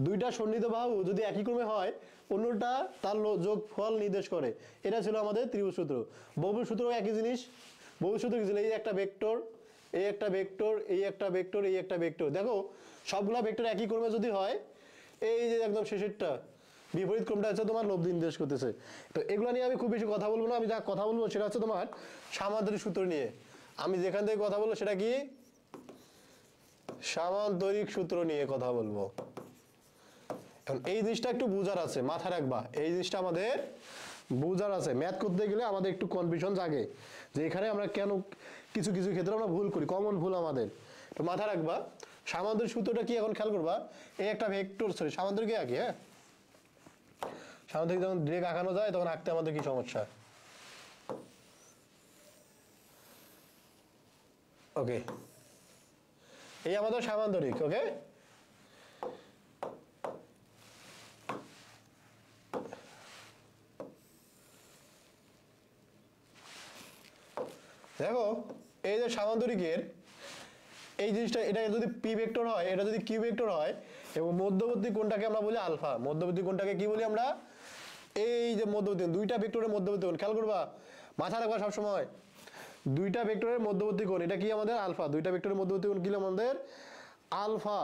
দুইটা সন্নিহিত বাহু যদি একই ক্রমে হয়, অন্যটা তার যোগ ফল নির্দেশ করে। এটা ছিল আমাদের ত্রিভুজ সূত্র। বহুভুজ সূত্র একই জিনিস। বহুভুজ সূত্র কি ছিল, এই একটা ভেক্টর, এই একটা ভেক্টর, এই একটা ভেক্টর, এই একটা ভেক্টর। দেখো সবগুলা ভেক্টর একই ক্রমে যদি হয়, এই যে একদম শেষেরটা বিপরীত ক্রমটা হচ্ছে তোমার লব্ধি নির্দেশ করতেছে। তো এগুলো নিয়ে আমি খুব বেশি কথা বলবো না। আমি যা কথা বলবো সেটা হচ্ছে তোমার সামান্তরিক সূত্র নিয়ে। আমি যেখান থেকে কথা বলবো সেটা কি, সামান্তরিক সূত্র নিয়ে কথা বলবো। এখন এই জিনিসটা একটু বুঝার আছে, মাথায় রাখবা, এই জিনিসটা আমাদের বুঝার আছে। ম্যাথ করতে গেলে আমাদের একটু কনফিউশন জাগে যে এখানে আমরা কেন কিছু কিছু ক্ষেত্রে আমরা ভুল করি, কমন ভুল আমাদের। তো মাথায় রাখবা সামান্তরিক সূত্রটা কি, এখন খেয়াল করবা এই একটা ভেক্টর, সরি সামান্তরিক আঁকি, হ্যাঁ, সামান্তরিক যখন ডিরেক্ট আঁকানো যায় তখন আঁকতে আমাদের কি সমস্যা। ওকে, এই আমাদের সামান্তরিক। ওকে, দেখো এই যে সামান্তরিকের এই জিনিসটা, এটা যদি পি ভেক্টর হয়, এটা যদি কিউ ভেক্টর হয়, এবং মধ্যবর্তী কোণটাকে আমরা বলি আলফা। মধ্যবর্তী কোণটাকে কি বলি আমরা, এই যে মধ্যবর্তী দুইটা ভেক্টরের মধ্যবর্তী কোণ। খেয়াল করবা, মাথা রাখবা সবসময়, দুইটা ভেক্টরের মধ্যবর্তী কোণ এটা কি আমাদের আলফা। দুইটা ভেক্টরের মধ্যবর্তী কোণ কি আমাদের আলফা।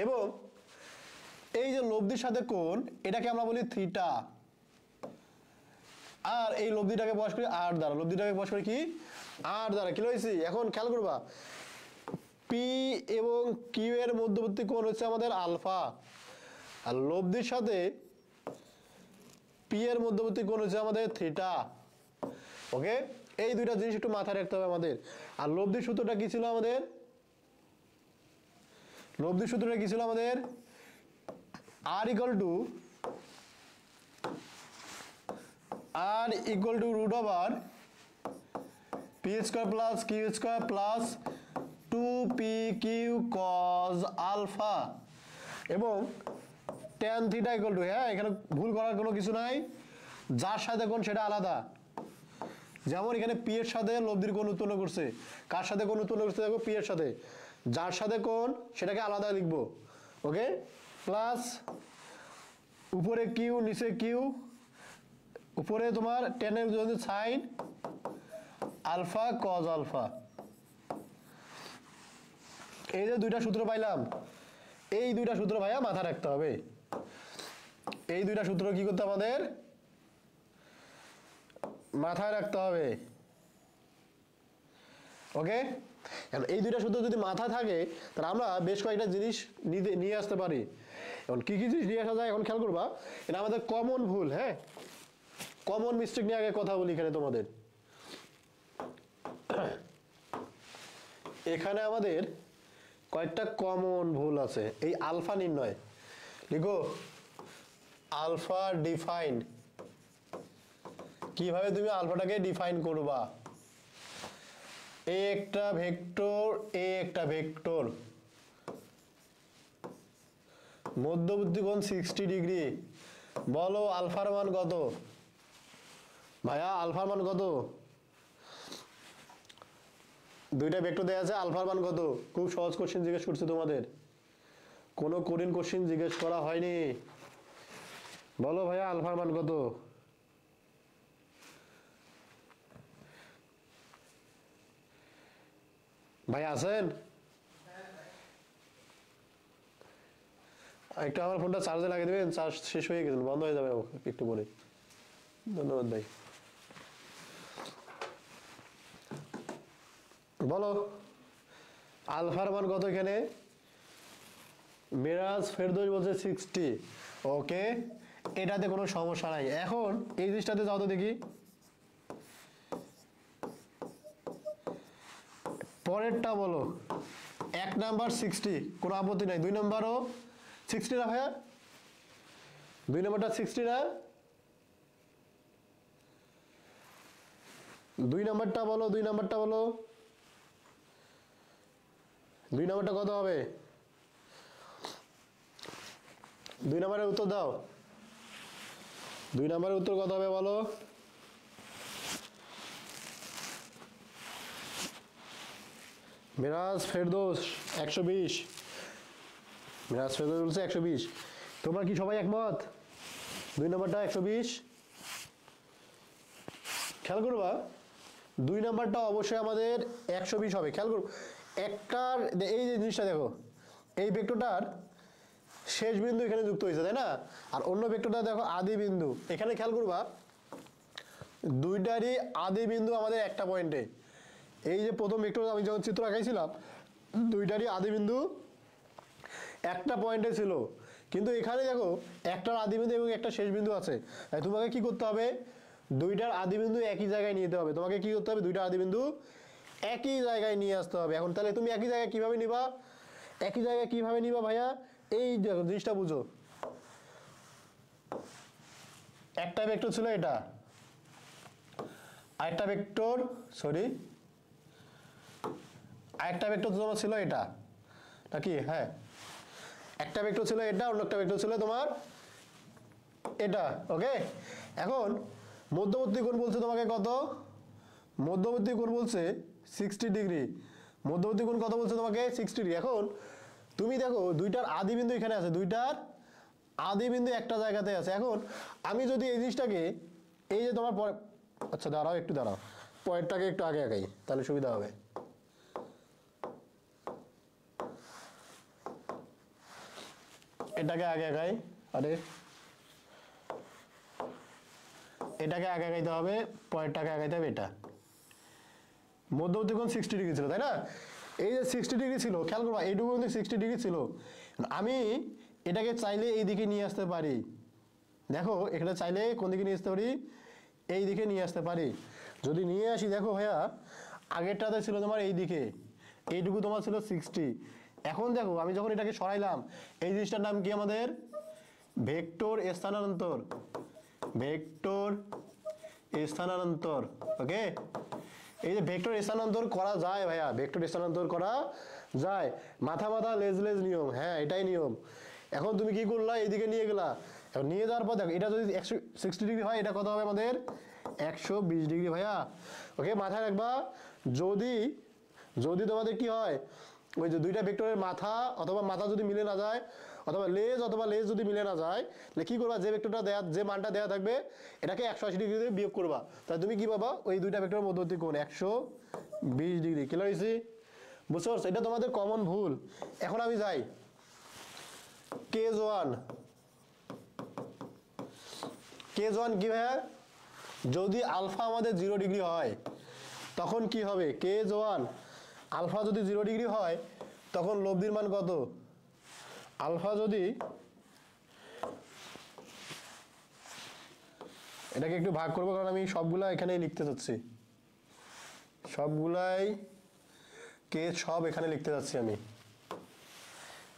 এবং এই যে লব্ধির সাথে কোণ, এটাকে আমরা বলি থিটা। আর এই লব্ধিটাকে প্রকাশ করি আর দ্বারা, লব্ধিটাকে প্রকাশ করি কি আর দ্বারা। কি হয়েছে, এখন খেয়াল করবা পি এবং কিউ এর মধ্যবর্তী কোণ হচ্ছে আমাদের আলফা, আর লব্ধির সাথে পি এর মধ্যবর্তী কোণ হচ্ছে আমাদের থিটা। ওকে, এই দুইটা জিনিস একটু মাথায় রাখতে হবে আমাদের। আর লব্ধির সূত্রটা কি ছিল আমাদের, লব্ধির সূত্রটা কি ছিল আমাদের, R equal to √/p P square plus Q square plus 2p Q cos alpha এবং tan থিটা ইকুয়াল টু, হ্যাঁ এখানে ভুল করার কোনো কিছু নাই, যার সাথে কোণ সেটা আলাদা। যেমন এখানে পি এর সাথে লব্ধির কোণ উৎপন্ন করছে, কার সাথে কোণ উৎপন্ন করছে দেখো, পি এর সাথে, যার সাথে কোণ সেটাকে আলাদা লিখবো। ওকে, প্লাস উপরে কিউ নিচে কিউ, উপরে তোমার tan এর জন্য সাইন আলফা কজ আলফা। এই যে দুইটা সূত্র পাইলাম, এই দুইটা সূত্র ভাইয়া মাথা রাখতে হবে। এই দুইটা সূত্র কি করতে আমাদের মাথায় রাখতে হবে। ওকে, এই দুইটা সূত্র যদি মাথায় থাকে তাহলে আমরা বেশ কয়েকটা জিনিস নিয়ে আসতে পারি। এখন কি কি জিনিস নিয়ে আসা যায় এখন খেয়াল করবা, এটা আমাদের কমন ভুল। হ্যাঁ, কমন মিস্টেক নিয়ে আগে কথা বলি এখানে তোমাদের। এখানে আমাদের কয়েকটা কমন ভুল আছে। এই আলফা নির্ণয় লিখো, আলফা ডিফাইন, কিভাবে তুমি আলফাটাকে ডিফাইন করবা। এ একটা ভেক্টর, এ একটা ভেক্টর, মধ্যবর্তী কোণ 60 ডিগ্রি। বলো আলফার মান কত ভাইয়া, আলফার মান কত? দুইটা ভেক্টর দেয়া আছে, আলফার মান কত? খুব সহজ কোশ্চেন জিজ্ঞেস করছে তোমাদের, কোনো কঠিন কোশ্চেন জিজ্ঞেস করা হয়নি। বলো ভাইয়া আলফার মান কত? ভাই আছেন? একটু আমার ফোনটা চার্জে লাগিয়ে দেবেন, চার্জ শেষ হয়ে গেছিল, বন্ধ হয়ে যাবে একটু পরে। ধন্যবাদ ভাই। বলো আলফার মান কত এখানে? মিরাজ ফেরদৌস বলছে 60। ওকে, এটাতে কোনো সমস্যা নাই। এখন এই জিনিসটাতে যাও তো দেখি, পরেরটা বলো। 1 নাম্বার 60, কোনো আপত্তি নাই। 2 নাম্বারও 60 না ভাইয়া? 2 নাম্বারটা 60 না? 2 নাম্বারটা বলো, 2 নাম্বারটা বলো, 2 নাম্বারটা কত হবে? 2 নাম্বারের উত্তর দাও। 2 নাম্বারের উত্তর কত হবে বলো? মিরাজ ফেরদৌস 120, মিরাজ ফেরদৌস বলছে 120। তোমরা কি সবাই একমত? 2 নাম্বারটা 120। খেয়াল করবা 2 নাম্বারটা অবশ্যই আমাদের 120 হবে। খেয়াল করো, একটার এই যে জিনিসটা দেখো, এই ভেক্টরটার শেষ বিন্দু এখানে যুক্ত হয়েছে, তাই না? আর অন্য ভেক্টরটা দেখো আদি বিন্দু। এখানে খেয়াল করবা দুইটারই আদি বিন্দু আমাদের একটা পয়েন্টে। এই যে প্রথম ভেক্টর আমি যখন চিত্র আঁকাইছিলাম, দুইটারই আদি বিন্দু একটা পয়েন্টে ছিল, কিন্তু এখানে দেখো একটার আদি বিন্দু এবং একটা শেষ বিন্দু আছে। তাই তোমাকে কি করতে হবে? দুইটার আদি বিন্দু একই জায়গায় নিতে হবে। তোমাকে কি করতে হবে? দুইটার আদি বিন্দু একই জায়গায় নিয়ে আসতে হবে। এখন তাহলে তুমি একই জায়গায় কিভাবে নিবা? একই জায়গায় কিভাবে নিবা ভাইয়া? এই জিনিসটা বুঝো, একটা ভেক্টর ছিল এটা, আরেকটা ভেক্টর, সরি, আরেকটা ভেক্টর তোমার ছিল এটা নাকি? হ্যাঁ, একটা ভেক্টর ছিল এটা, অন্য একটা ভেক্টর ছিল তোমার এটা। ওকে, এখন মধ্যবর্তী কোণ বলছে তোমাকে কত? মধ্যবর্তী কোণ বলছে 60 ডিগ্রি। মধ্যবর্তী কোণ কত বলছে তোমাকে? 60 ডিগ্রি। এখন তুমি দেখো দুইটার আদি বিন্দু এখানে আছে, দুইটার আদি বিন্দু একটা জায়গাতে আছে। এখন আমি যদি এই জিনিসটাকে, এই যে তোমার আচ্ছা দাঁড়াও, একটু দাঁড়াও, পয়েন্টটাকে একটু আগে আগাই তাহলে সুবিধা হবে। এটাকে আগে আগাই, আরে এটাকে আগে আগাইতে হবে, পয়েন্টটাকে আগাইতে হবে। এটা মধ্যবর্তী কোণ 60 ডিগ্রি ছিল, তাই না? এই যে 60 ডিগ্রি ছিল, খেয়াল করবা এইটুকু কিন্তু 60 ডিগ্রি ছিল। আমি এটাকে চাইলে এই দিকে নিয়ে আসতে পারি। দেখো এখানে চাইলে কোন দিকে নিয়ে আসতে পারি? এই দিকে নিয়ে আসতে পারি। যদি নিয়ে আসি, দেখো ভাইয়া আগেরটাতে ছিল তোমার এই দিকে, এইটুকু তোমার ছিল 60। এখন দেখো আমি যখন এটাকে সরাইলাম, এই জিনিসটার নাম কি আমাদের? ভেক্টর স্থানান্তর। ভেক্টর স্থানান্তর। ওকে, এই যে ভেক্টর স্থানান্তর করা যায় ভাইয়া, ভেক্টর স্থানান্তর করা যায়, মাথা মাথা লেজ লেজ নিয়ম, হ্যাঁ এটাই নিয়ম। এখন তুমি কি করলা, এইদিকে নিয়ে গেলা, এখন নিয়ে যাওয়ার পর দেখো এটা যদি 160 ডিগ্রি হয়, এটা কত হবে আমাদের 120 ডিগ্রি ভাইয়া। ওকে, মাথায় রাখবা, যদি যদি তোমাদের কি হয়, ওই যে দুইটা ভেক্টরের মাথা অথবা মাথা যদি মিলে না যায়, অথবা লেজ যদি মিলে না যায়, তাহলে কি করবা, যে ভেক্টরটা দেয়া, যে মানটা দেওয়া থাকবে এটাকে 180 ডিগ্রি দিয়ে বিয়োগ করবা, তাহলে তুমি কি পাবা, ওই দুইটা ভেক্টরের মধ্যবর্তী কোণ 120 ডিগ্রি। ক্লিয়ার হয়েছে? বুঝতে পারছো? এটা তোমাদের কমন ভুল। এখন আমি যাই কেস ওয়ান কি ভাইয়া, যদি আলফা আমাদের 0 ডিগ্রি হয় তখন কি হবে, কেস ওয়ান আলফা যদি 0 ডিগ্রি হয় তখন লব্ধির মান কত, আলফা যদি, এটাকে একটু ভাগ করবো কারণ আমি সবগুলা এখানেই লিখতে চাচ্ছি, সবগুলাই কেস সব এখানে লিখতে চাচ্ছি আমি,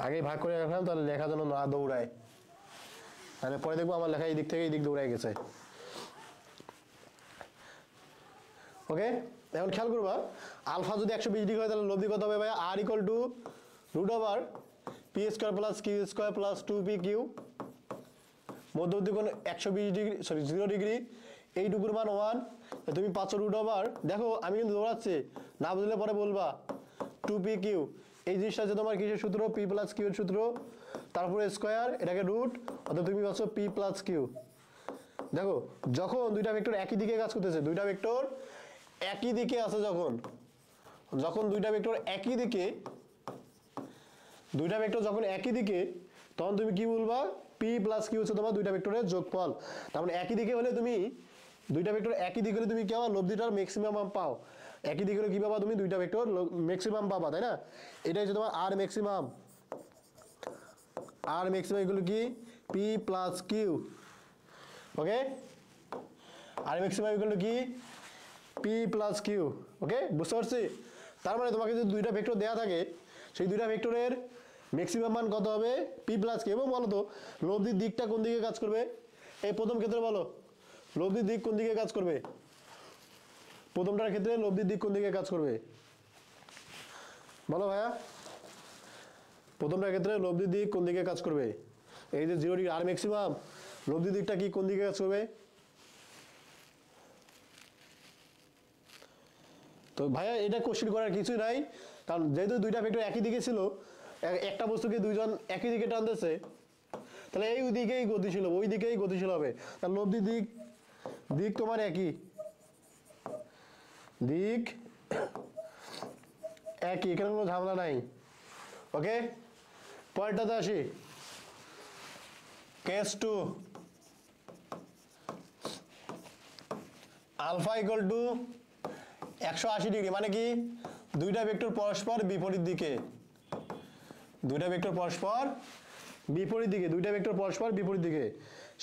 আগেই ভাগ করে রাখলাম তাহলে লেখা যেন না দৌড়ায়, তাহলে পরে দেখবো আমার লেখা এই দিক থেকে এই দিক দৌড়ায় গেছে। ওকে, এখন খেয়াল করবা, আলফা যদি 120 ডিগ্রি হয় তাহলে লব্ধি কত হবে ভাই, R equal to root over P square plus Q square plus 2p Q, মধ্যবর্তী কোণ 120 ডিগ্রি, সরি 0 ডিগ্রি, এইটুকুর মান 1, তুমি পাচ্ছ রুট ওভার, দেখো আমি কিন্তু দৌড়াচ্ছি, না বুঝলে পরে বলবা, 2p কিউ, এই জিনিসটা হচ্ছে তোমার কিসের সূত্র, পি প্লাস কিউ এর সূত্র, তারপরে স্কোয়ার, এটাকে রুট, অর্থাৎ তুমি পাচ্ছ পি প্লাস কিউ। দেখো যখন দুইটা ভেক্টর একই দিকে কাজ করতেছে, দুইটা ভেক্টর একই দিকে আছে, যখন দুইটা ভেক্টর একই দিকে, যখন একই দিকে, তখন তুমি কি বলবা, পি প্লাস কিউ হচ্ছে তোমার দুইটা ভেক্টরের যোগফল। তার মানে একই দিকে হলে তুমি, দুইটা ভেক্টর একই দিকে হলে তুমি কি পাবা, লব্ধিটার ম্যাক্সিমাম পাও, একই দিকে হলে কি পাবা তুমি, দুইটা ভেক্টর ম্যাক্সিমাম পাবা, তাই না? এটা হচ্ছে তোমার আর ম্যাক্সিমাম, এগুলো কি, পি প্লাস কিউ। ওকে, আর ম্যাক্সিমাম এগুলো কি, পি প্লাস কিউ। ওকে, বুঝতে পারছি? তার মানে তোমাকে যদি দুইটা ভেক্টর দেওয়া থাকে, সেই দুইটা ভেক্টরের ম্যাক্সিমাম মান কত হবে, পি প্লাস কিউ। এবং বলো তো লব্ধির দিকটা কোন দিকে কাজ করবে, এই প্রথম ক্ষেত্রে বলো লব্ধির দিক কোন দিকে কাজ করবে, প্রথমটার ক্ষেত্রে লব্ধির দিক কোন দিকে কাজ করবে, বলো ভাইয়া, প্রথমটার ক্ষেত্রে লব্ধির দিক কোন দিকে কাজ করবে, এই যে 0 ডিগ্রি আর ম্যাক্সিমাম, লব্ধির দিকটা কি কোন দিকে কাজ করবে, তো ভাইয়া এটা কোশ্চেন করার কিছুই নাই, কারণ যেহেতু দুইটা ভেক্টর একই দিকে ছিল, একটা বস্তুকে দুইজন একই দিকে টানতেছে, তাহলে এই দিকেই গতিশীল হবে, ওই দিকেই গতিশীল হবে, তার লব্ধি দিক তোমার একই, দিক একই, এখানে কোনো ঝামেলা নাই। ওকে, পরেরটাতে আসি, case 2, alpha equal to 180 degree, মানে কি দুইটা ভেক্টর পরস্পর বিপরীত দিকে, দুইটা ভেক্টর পরস্পর বিপরীত দিকে,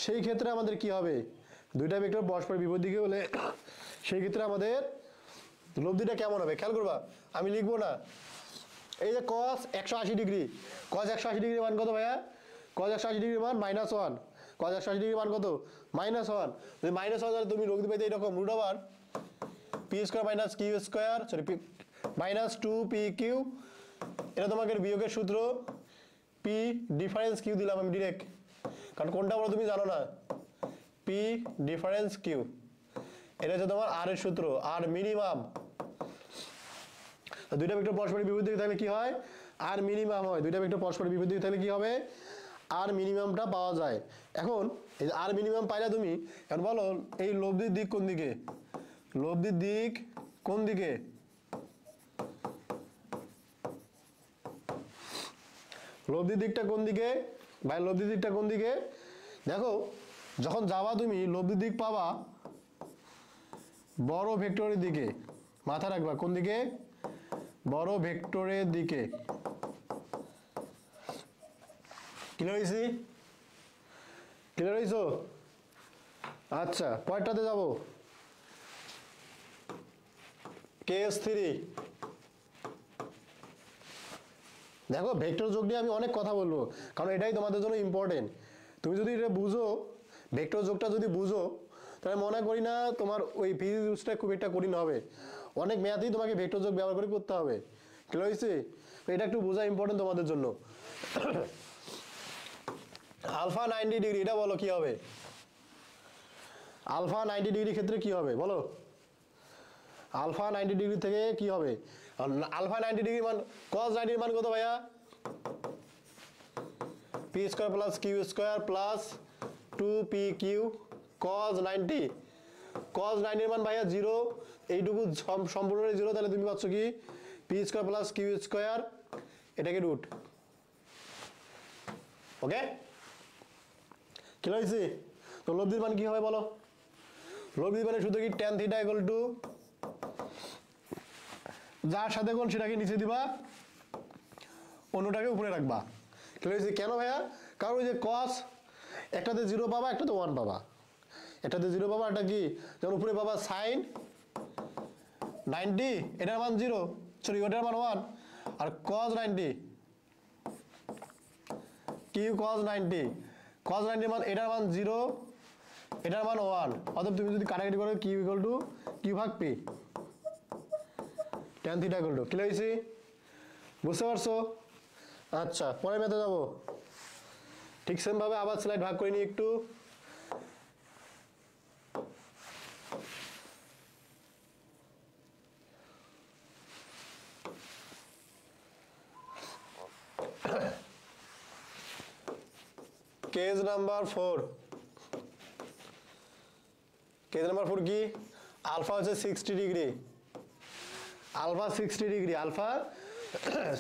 সেই ক্ষেত্রে আমাদের কি হবে, দুইটা ভেক্টর পরস্পর বিপরীত দিকে হলে সেই ক্ষেত্রে আমাদের লব্ধিটা কেমন হবে, খেয়াল করবা, আমি লিখবো না, এই যে cos 180 ডিগ্রি, cos 180 ডিগ্রির মান কত ভাইয়া, cos 180 ডিগ্রির মান -1, cos 180 ডিগ্রির মান কত, -1, যদি -1 তাহলে তুমি লব্ধি পাইতে এরকম root over P square minus Q square, sorry minus 2p Q, এটা তোমাকে বিয়োগের সূত্র, পি ডিফারেন্স কিউ দিলাম আমি ডিরেক্ট, কারণ কোনটা বলো তুমি জানো না, পি ডিফারেন্স কিউ, এটা হচ্ছে তোমার আর এর সূত্র, আর মিনিমাম, দুইটা ভেক্টর পরস্পর বিপরীত দিকে থাকলে কি হয়, আর মিনিমাম হয়, দুইটা ভেক্টর পরস্পর বিপরীত দিকে থাকলে কি হবে, আর মিনিমামটা পাওয়া যায়। এখন এই আর মিনিমাম পাইলে তুমি এখন বলো এই লব্ধির দিক কোন দিকে, লব্ধির দিক কোন দিকে, লব্ধির দিকটা কোন দিকে ভাই, লব্ধির দিকটা কোন দিকে, দেখো যখন যাবা তুমি লব্ধির দিক পাবা বড় ভেক্টরের দিকে, মাথা রাখবা কোন দিকে, বড় ভেক্টরের দিকে। ক্লিয়ার হয়েছো? আচ্ছা, পরেরটাতে যাবো, কেস 3। দেখো ভেক্টর যোগ নিয়ে আমি অনেক কথা বলবো, কারণ এটাই তোমাদের জন্য ইম্পর্টেন্ট। তুমি যদি এটা বুঝো, ভেক্টর যোগটা যদি বুঝো, তা আমি মনে করি না তোমার ওই ফিজিক্স ইউজটা খুব একটা কঠিন হবে, অনেক ম্যাথই তোমাকে ভেক্টর যোগ ব্যবহার করে করতে হবে। ক্লিয়ার হয়েছে? তো এটা একটু বোঝা ইম্পর্টেন্ট তোমাদের জন্য। আলফা 90 ডিগ্রি, এটা বলো কি হবে? আলফা 90 ডিগ্রি ক্ষেত্রে কি হবে বলো? আলফা 90 ডিগ্রি থেকে কি হবে? আলফা 90 ডিগ্রি মান cos 90 মান কত ভাইয়া? P square plus Q square plus 2pq cos 90। cos 90 এর মান ভাইয়া 0, এইটুকু সম্পূর্ণ 0, তাহলে তুমি পাচ্ছ কি P square plus Q square, এটাকে রুট। ওকে, কি হয়েছে? তো লব্ধির মান কি হবে বলো? লব্ধির মানে শুধু কি tan থিটা ইকুয়াল টু যার সাথে কোণ সেটাকে নিচে দিবা, অন্যটাকে উপরে রাখবা। কি হয়েছে? কেন ভাইয়া? কারণ ওই যে cos, একটাতে 0 পাবা, একটাতে 1 পাবা। একটাতে 0 পাবা, একটা কি যেমন উপরে পাবা sin 90, এটার মান 0, সরি ওটার মান 1, আর cos 90 কিউ cos 90, cos 90 মান এটার মান 0, এটার মান 1, অতএব তুমি যদি কাটাকাটি করো কিউ ইকুয়াল টু কিউ ভাগ P, tan theta equal to. কি হয়েছে? বুঝতে পারছো? আচ্ছা, পরের ম্যাথে যাবো। ঠিক সেম ভাবে আবার স্লাইড ভাগ করে নিই একটু। Case number 4। কেস নাম্বার 4 কি? আলফা হচ্ছে 60 degree, alpha 60 degree, alpha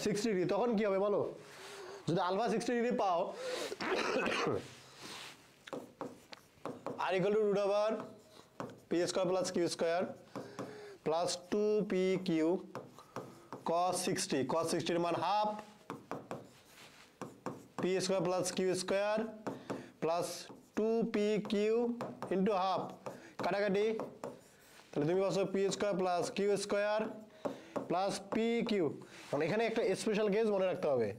60 degree, তখন কি হবে বলো? যদি আলফা 60 ডিগ্রি পাও, R equal to root over P square plus Q square plus 2pq cos 60, cos 60 এর মান half P square plus Q square plus 2pq into half, কাটাকাটি, তাহলে তুমি পাচ্ছ P square plus Q square plus P Q. কারণ এখানে একটা স্পেশাল কেস মনে রাখতে হবে।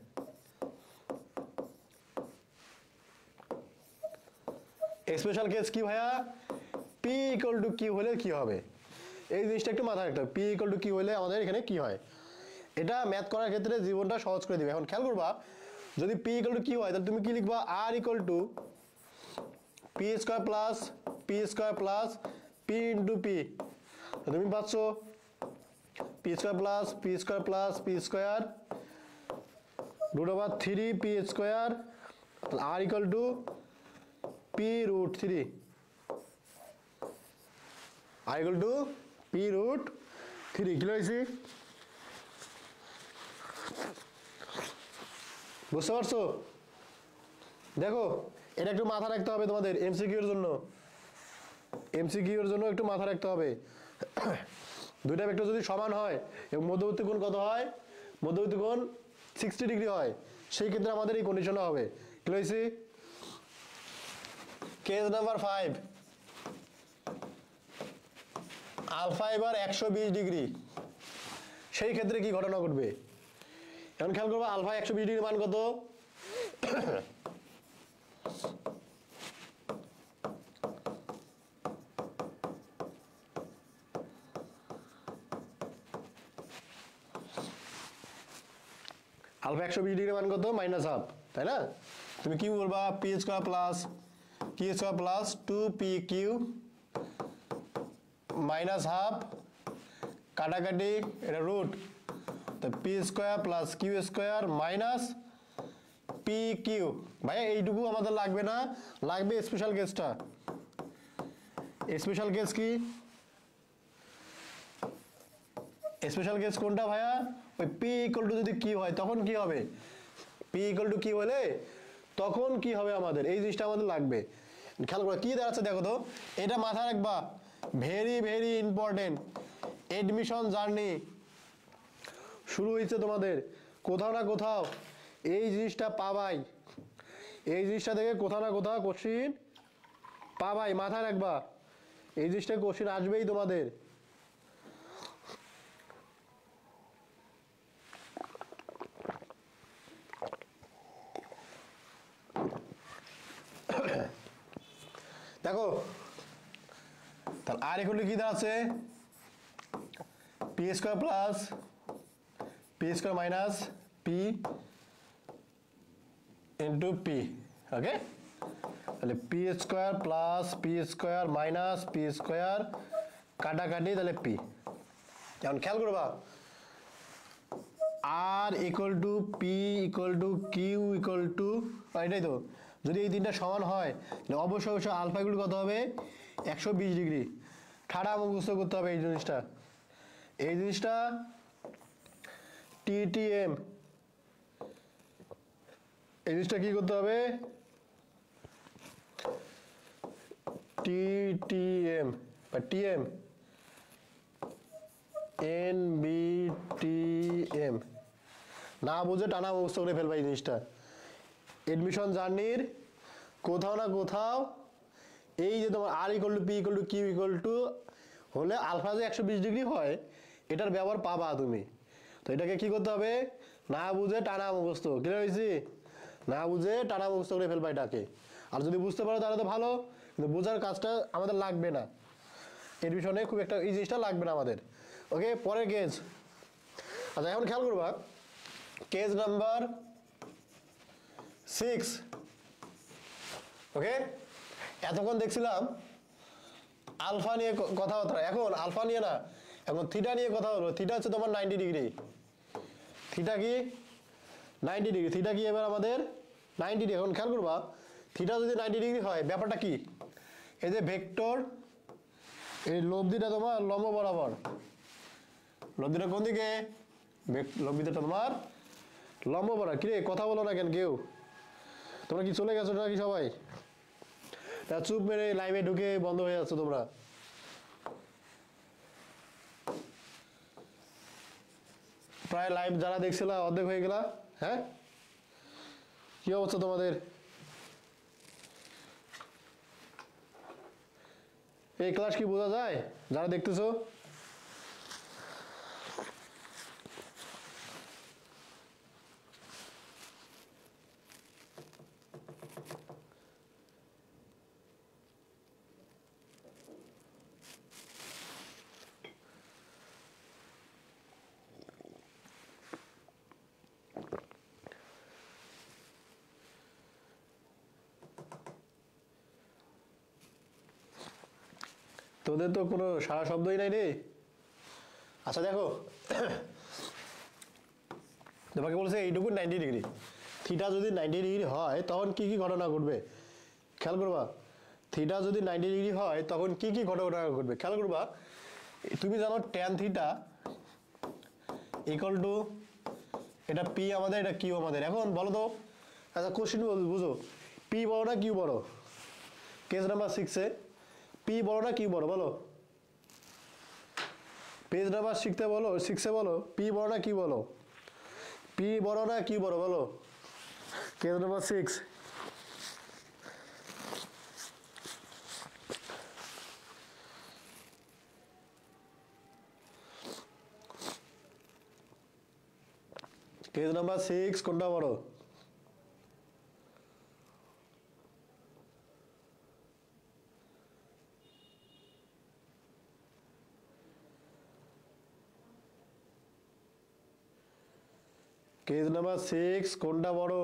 স্পেশাল কেস কি ভাইয়া? পি ইকুয়াল টু কিউ হলে কি হবে, এই জিনিসটা একটু মাথায় রাখতে হবে। পি ইকুয়াল টু কিউ হলে আমাদের এখানে কি হয়, এটা ম্যাথ করার ক্ষেত্রে জীবনটা সহজ করে দিবে। এখন খেয়াল করবা, যদি পি ইকুয়াল টু কিউ হয় তাহলে তুমি কি লিখবা? R equal to P square plus P into P, তুমি পাচ্ছ P square plus P square root over 3 P square R equal to P root 3, R equal to P root 3। কি হয়েছে? বুঝতে পারছো? দেখো, এটা একটু মাথা রাখতে হবে তোমাদের এমসিকিউ এর জন্য। এমসিকিউ এর জন্য একটু মাথা রাখতে হবে। দুইটা ভেক্টর যদি সমান হয় এবং মধ্যবর্তী কোণ কত হয়? মধ্যবর্তী কোণ 60 ডিগ্রি হয়, সেই ক্ষেত্রে আমাদের এই কন্ডিশনটা হবে। কি হয়েছে? কেস নাম্বার 5, আলফা এবার 120 ডিগ্রি, সেই ক্ষেত্রে কি ঘটনা ঘটবে? এখন খেয়াল করবো, আলফা 120 ডিগ্রি মান কত? আলফা 120 ডিগ্রি মান কত? মাইনাস হাফ, তাই না? তুমি কি বলবা? P square plus Q square plus 2pq minus half, কাটাকাটি, এটা রুট, তো P square plus Q square minus P Q. ভাইয়া এইটুকু আমাদের লাগবে না, লাগবে স্পেশাল কেসটা। স্পেশাল কেস কি? স্পেশাল কেস কোনটা ভাইয়া? ওই পি ইকুয়াল টু যদি কিউ হয় তখন কি হবে? পি ইকুয়াল টু কিউ হলে তখন কি হবে আমাদের, এই জিনিসটা আমাদের লাগবে। খেয়াল করো কি দাঁড়াচ্ছে দেখো তো, এটা মাথায় রাখবা, very very important. Admission journey শুরু হয়েছে তোমাদের, কোথাও না কোথাও এই জিনিসটা পাবাই, এই জিনিসটা থেকে কোথাও না কোথাও কোশ্চিন পাবাই, মাথায় রাখবা, এই জিনিসটা কোশ্চিন আসবেই তোমাদের। দেখো তাহলে আর ইকুয়াল টু কি দাঁড়াচ্ছে P square plus P square minus P into P. Okay, তাহলে P square plus P square minus P square কাটাকাটি, তাহলে পি। এখন খেয়াল করবা R equal to P equal to Q equal to, এটাই তো, যদি এই তিনটা সমান হয় তাহলে অবশ্যই অবশ্যই আলফা ইকুয়াল কত হবে 120 ডিগ্রি। ঠাড়া মুখস্থ করতে হবে এই জিনিসটা, এই জিনিসটা টিটিএম, এই জিনিসটা কি করতে হবে টিটিএম বা টিএম NBTM না বুঝে টানা মুখস্থ করে ফেলবা এই জিনিসটা। এডমিশন জার্নির কোথাও না কোথাও এই যে তোমার R equal to P equal to Q equal to হলে আলফা যে 120 ডিগ্রি হয় এটার ব্যবহার পাবা তুমি। তো এটাকে কি করতে হবে না বুঝে টানা মুখস্থ, ক্লিয়ার হয়েছি? না বুঝে টানা মুখস্থ করে ফেলবা এটাকে। আর যদি বুঝতে পারো তাহলে তো ভালো, কিন্তু বোঝার কাজটা আমাদের লাগবে না এডমিশনে, খুব একটা এই জিনিসটা লাগবে না আমাদের। ওকে, পরের কেস। আচ্ছা এখন খেয়াল করবা কেস নাম্বার 6। ওকে, এতক্ষণ দেখছিলাম আলফা নিয়ে কথাবার্তা, এখন আলফা নিয়ে না, এখন থিটা নিয়ে কথা হলো। থিটা হচ্ছে তোমার 90 ডিগ্রি, থিটা কি 90 ডিগ্রি, থিটা কি এবার আমাদের 90 ডিগ্রি। এখন খেয়াল করবা থিটা যদি 90 ডিগ্রি হয় ব্যাপারটা কি, এই যে ভেক্টর এই লব্ধিটা তোমার লম্ব বরাবর, লব্ধিটা কোন দিকে, লব্ধিটা তোমার লম্ব বরাবর। কিরে কথা বলো না কেন কেউ, তোমরা কি চলে গেছো নাকি সবাই? চুপ মেরে লাইভে ঢুকে বন্ধ হয়ে যাচ্ছ তোমরা। প্রায় লাইভ যারা দেখছিল অর্ধেক হয়ে গেলা। হ্যাঁ, কি অবস্থা তোমাদের? এই ক্লাস কি বোঝা যায় যারা দেখতেছো? তোদের তো কোনো সারা শব্দই নাই রে। আচ্ছা দেখো, তোমাকে বলছে এইটুকু 90 ডিগ্রি, থিটা যদি 90 ডিগ্রি হয় তখন কি কি ঘটনা ঘটবে খেয়াল করবা। থিটা যদি 90 ডিগ্রি হয় তখন কি কি ঘটনা ঘটবে খেয়াল করবা। তুমি জানো ট্যান থিটা ইকুয়াল টু, এটা পি আমাদের, এটা কিউ আমাদের। এখন বলো তো, আচ্ছা কোশ্চেন বুঝো, পি বড় না কিউ বড়? কেস নাম্বার 6-এ পি বড় না কিউ বড় বলো? পেজ নাম্বার 6-এ বলো, 6-এ বলো পি বড় না কিউ বলো? পি বড় না কিউ বড় বলো? Case number 6। কেস নাম্বার 6 কোনটা বড়? কেস নাম্বার 6 কোনটা বড়?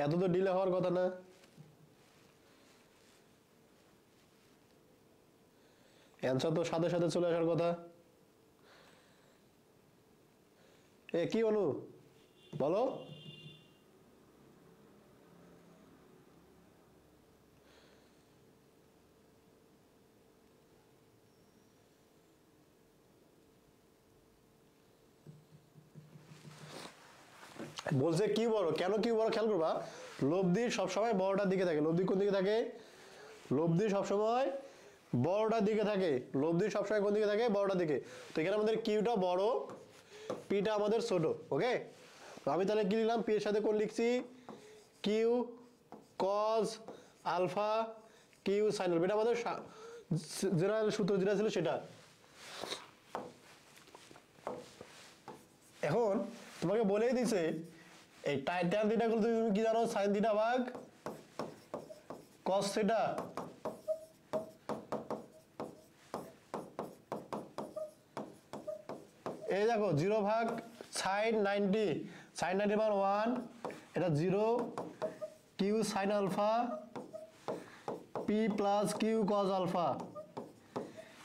এত তো ডিলে হওয়ার কথা না। অ্যান্সার তো সাথে সাথে চলে আসার কথা। এ কি অনু বলো? বলছে কি বড়, কেন কি বড় খেয়াল করবা। লব্ধি সবসময় বড়টার দিকে থাকে। লব্ধি কোন দিকে থাকে? লব্ধি সবসময় বড়টার দিকে থাকে। লব্ধি সবসময় কোন দিকে থাকে? বড়টার দিকে। তো এখানে আমাদের কিউটা বড়, পিটা আমাদের ছোট। ওকে, আমি তাহলে কি লিখলাম? পি এর সাথে কোন লিখছি? Q cos alpha Q sine alpha. এটা আমাদের জেনারেল সূত্র যেটা ছিল সেটা। এখন তোমাকে বলেই দিছে এই ট্যান থিটা গুলো তুমি কি জানো? সাইন থিটা ভাগ কস থিটা। এই দেখো 0 ভাগ সাইন 90, সাইন 90 মান 1, এটা 0, Q sine alpha P plus Q cos alpha.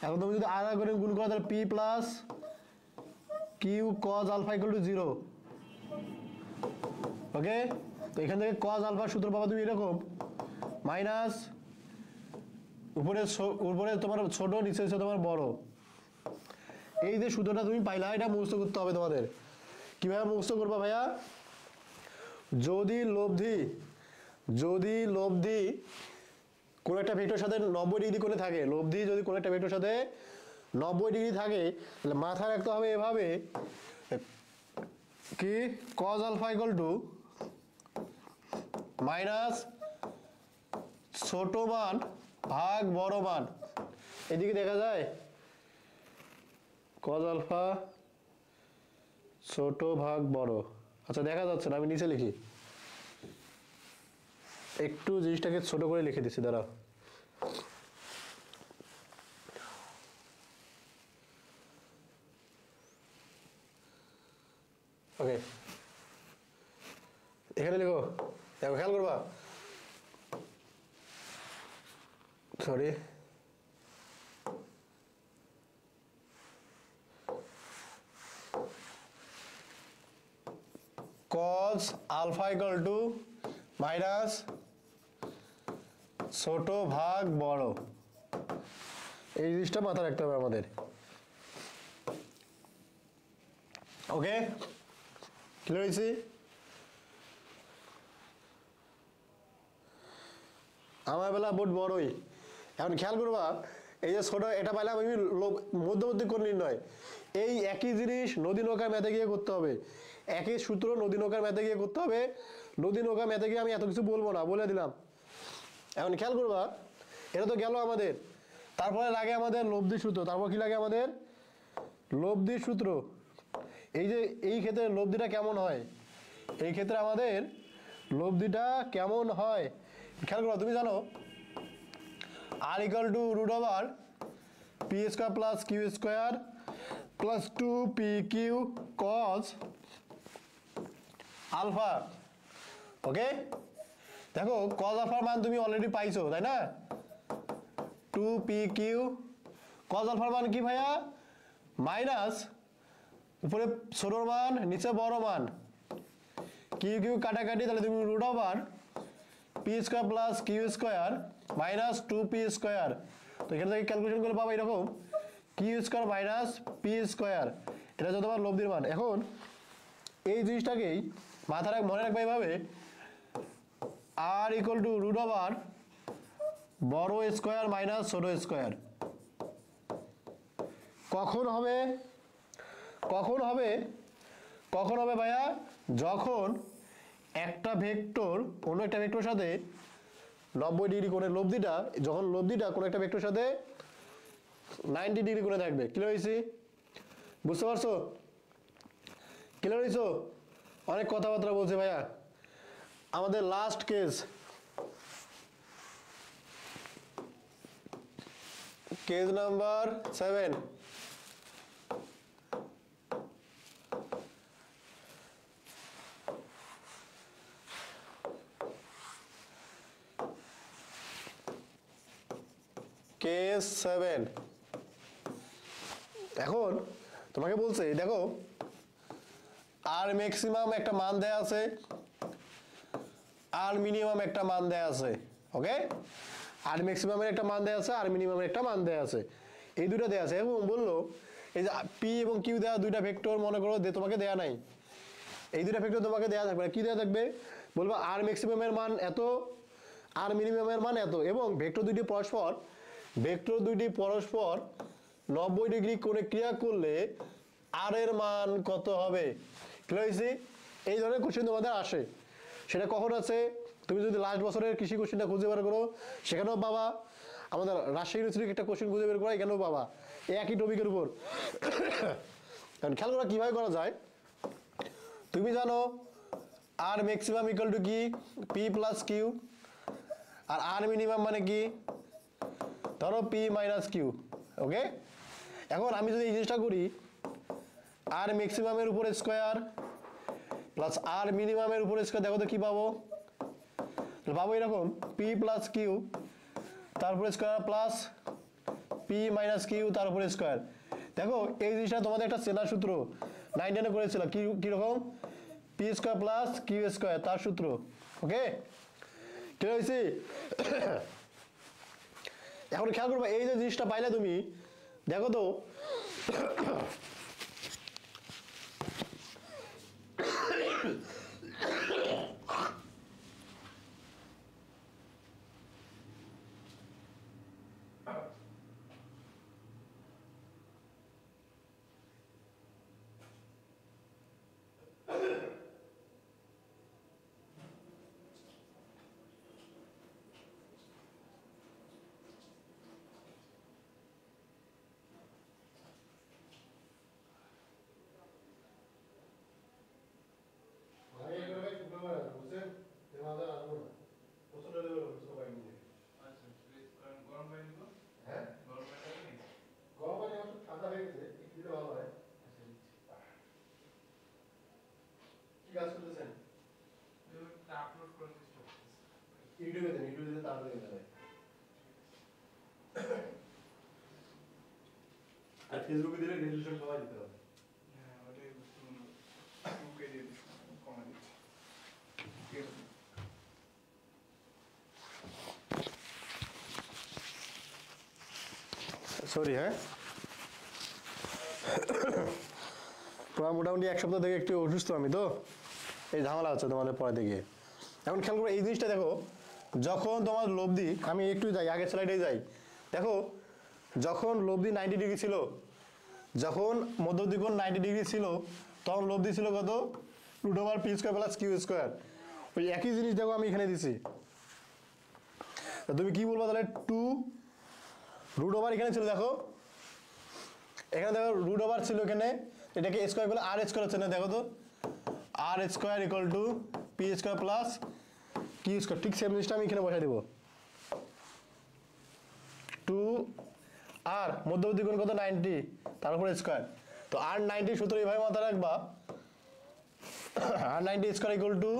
এখন তুমি যদি আর করে গুণ করো তাহলে P plus Q cos alpha equal to 0। Okay, তো এখান থেকে কজ আলফার সূত্র পাবা তুমি এরকম, মাইনাস উপরে তোমার ছোট, নিচে হচ্ছে তোমার বড়। এই যে সূত্রটা তুমি পাইলা, এটা মুখস্থ করতে হবে তোমাদের। কিভাবে মুখস্থ করবা ভাইয়া? যদি লব্ধি কোন একটা ভেক্টরের সাথে 90 ডিগ্রি কোণে থাকে, লব্ধি যদি কোন একটা ভেক্টরের সাথে 90 ডিগ্রি থাকে, তাহলে মাথায় রাখতে হবে এভাবে কি cos alpha equal to minus ছোট মান ভাগ বড় মান। এদিকে দেখা যায় cos আলফা ছোট ভাগ বড়। আচ্ছা দেখা যাচ্ছে না, আমি নিচে লিখি, একটু জিনিসটাকে ছোট করে লিখে দিচ্ছি, দাঁড়াও। ওকে, এখানে লিখো, দেখো খেয়াল করবা, sorry cos alpha equal to minus ছোট ভাগ বড়। এই জিনিসটা মাথায় রাখতে হবে আমাদের। ওকে, ক্লিয়ার হয়েছি? আমার বেলা বোর্ড বড়ই। এখন খেয়াল করবা, এই যে ছোট এটা পাইলাম আমি মধ্যবর্তী কোণ নির্ণয়, এই একই জিনিস নদী নৌকা ম্যাথে গিয়ে করতে হবে। একই সূত্র নদী নৌকার ম্যাথে গিয়ে করতে হবে। নদী নৌকা ম্যাথে গিয়ে আমি এত কিছু বলবো না, বলে দিলাম। এখন খেয়াল করবা, এটা তো গেল আমাদের। তারপরে লাগে আমাদের লব্ধি সূত্র। তারপর কি লাগে আমাদের? লব্ধি সূত্র। এই যে এই ক্ষেত্রে লব্ধিটা কেমন হয়, এই ক্ষেত্রে আমাদের লব্ধিটা কেমন হয় খেয়াল করো। তুমি জানো R equal to root over P square plus Q square plus 2 PQ cos alpha. Okay, দেখো cos আলফার মান তুমি অলরেডি পাইছো, তাই না? 2 PQ cos আলফার মান কি ভাইয়া? মাইনাস উপরে ছোটর মান, নিচে বড় মান, কিউ কিউ কাটাকাটি, তাহলে তুমি root over P square plus Q square minus 2p square. তো এখান থেকে ক্যালকুলেশন করে পাবো এরকম Q square minus P square. এটা হচ্ছে তোমার লব্ধির মান। এখন এই জিনিসটাকেই মাথায় মনে রাখবে এইভাবে, আর ইকুয়াল টু রুট ওভার বড় স্কোয়ার মাইনাস ছোট স্কোয়ার। কখন হবে? কখন হবে? কখন হবে ভাইয়া? যখন একটা ভেক্টর অন্য একটা ভেক্টরের সাথে 90 ডিগ্রি কোণের লব্ধিটা, যখন লব্ধিটা কোনো একটা ভেক্টরের সাথে 90 ডিগ্রি কোণে থাকবে। ক্লিয়ার হয়েছি? বুঝতে পারছো? ক্লিয়ার হয়েছো? অনেক কথাবার্তা বলছে ভাইয়া। আমাদের last case, case number 7। Case 7। এখন তোমাকে বলছে দেখো আর ম্যাক্সিমাম একটা মান দেয়া আছে, আর মিনিমাম একটা মান দেয়া আছে। ওকে, আর ম্যাক্সিমামের একটা মান দেয়া আছে, আর মিনিমামের একটা মান দেয়া আছে, এই দুটো দেয়া আছে। এবং বললো এই যে পি এবং কিউ দেওয়া দুইটা ভেক্টর মনে করো তোমাকে দেয়া নাই, এই দুইটা ভেক্টর তোমাকে দেয়া থাকবে। কি দেয়া থাকবে? বলবো আর ম্যাক্সিমামের মান এত, আর মিনিমামের মান এত, এবং ভেক্টর দুইটি পরস্পর 90 ডিগ্রি কোণে ক্রিয়া করলে আর এর মান কত হবে? ক্লিয়ার হয়েছে? এই ধরনের কোশ্চেন তোমাদের আসে। সেটা কখন আছে? তুমি যদি লাস্ট বছরের কৃষি কোশ্চেনটা খুঁজে বের করো, সেখানেও পাবা। আমাদের রাজশাহী ইউনিভার্সিটির একটা কোশ্চেন খুঁজে বের করা, এখানেও পাবা, একই টপিকের উপর। খেয়াল করা কিভাবে করা যায়। তুমি জানো আর ম্যাক্সিমাম ইকুয়াল টু কি? P plus Q. R R minimum মানে কি? ধরো পি মাইনাস কিউ। ওকে, এখন আমি যদি এই জিনিসটা করি, আর ম্যাক্সিমামের উপরে স্কোয়ার প্লাস আর মিনিমামের উপরে স্কোয়ার, দেখো তো কি পাবো, পাবো এরকম পি প্লাস কিউ তারপরে square plus P minus Q তারপরে স্কোয়ার। দেখো এই জিনিসটা তোমাদের একটা চেনা সূত্র 9-10 করেছিল, কিরকম, P square plus Q square তার সূত্র। ওকে, কি হয়েছে? এখন খেয়াল করবা এই যে জিনিসটা পাইলে তুমি, দেখো তো ইউটিউবে তাড়াতাড়ি যাবে আর ফেসবুকে দিলে রেজুলেশন সবাই দিতে হবে। হ্যাঁ ওটাই বুকে দিয়ে কমা দিচ্ছি। সরি, হ্যাঁ তোমার মোটামুটি এক সপ্তাহ থেকে একটু অসুস্থ আমি, তো এই ঝামেলা হচ্ছে তোমাদের পড়াতে গিয়ে। এখন খেয়াল করো এই জিনিসটা, দেখো যখন তোমার লব্ধি, আমি একটু যাই আগের স্লাইডে যাই, দেখো যখন লব্ধি 90 ডিগ্রি ছিল, যখন মধ্যদিকোণ 90 ডিগ্রি ছিল, তখন লব্ধি ছিল কত, root over P square plus Q square. ওই একই জিনিস দেখো আমি এখানে দিছি, তুমি কি বলবো তাহলে, 2 রুট ওভার এখানে ছিল, দেখো এখানে দেখো রুট ওভার ছিল এখানে, এটাকে স্কোয়ার করলে আর স্কোয়ার হচ্ছে না, দেখো তো R square equal to P square plus Q square. ঠিক সেম জিনিসটা আমি এখানে বসাই দেবো, 2 আর মধ্যবর্তী কোণ কত 90 তার উপরে স্কোয়ার। তো আর 90 সূত্র এইভাবে মাথায় রাখবা, আর 90 স্কোয়ার ইকুয়াল টু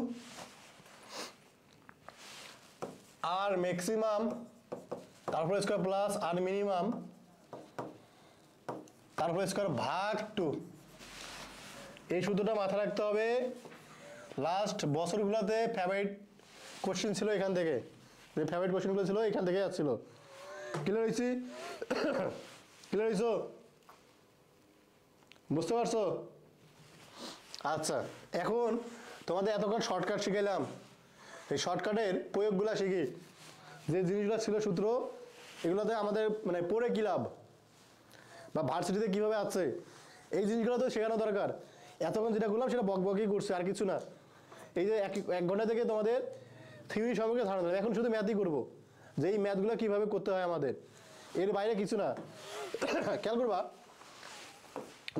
আর ম্যাক্সিমাম তারপরে স্কোয়ার প্লাস আর মিনিমাম তারপরে স্কোয়ার ভাগ 2। এই সূত্রটা মাথায় রাখতে হবে। লাস্ট বছরগুলোতে ফেভারিট কোশ্চেন ছিল এখান থেকে, যে ফেভারিট কোশ্চেনগুলো ছিল এখান থেকে আসছিল। ক্লিয়ার হয়েছি? ক্লিয়ার হয়েছো? বুঝতে পারছো? আচ্ছা, এখন তোমাদের এতক্ষণ শর্টকাট শিখাইলাম, এই শর্টকাটের প্রয়োগগুলো শিখি, যে জিনিসগুলো ছিল সূত্র, এগুলোতে আমাদের মানে পড়ে কী লাভ, বা ভার্সিটিতে কীভাবে আছে, এই জিনিসগুলো তো শেখানো দরকার। এতক্ষণ যেটা করলাম সেটা বকবকই করছে, আর কিছু না। এই যে এক ঘন্টা থেকে তোমাদের থিওরি সম্পর্কে ধারণা দেবে, এখন শুধু ম্যাথই করবো, যে এই ম্যাথগুলো কীভাবে করতে হয় আমাদের, এর বাইরে কিছু না। খেয়াল করবা,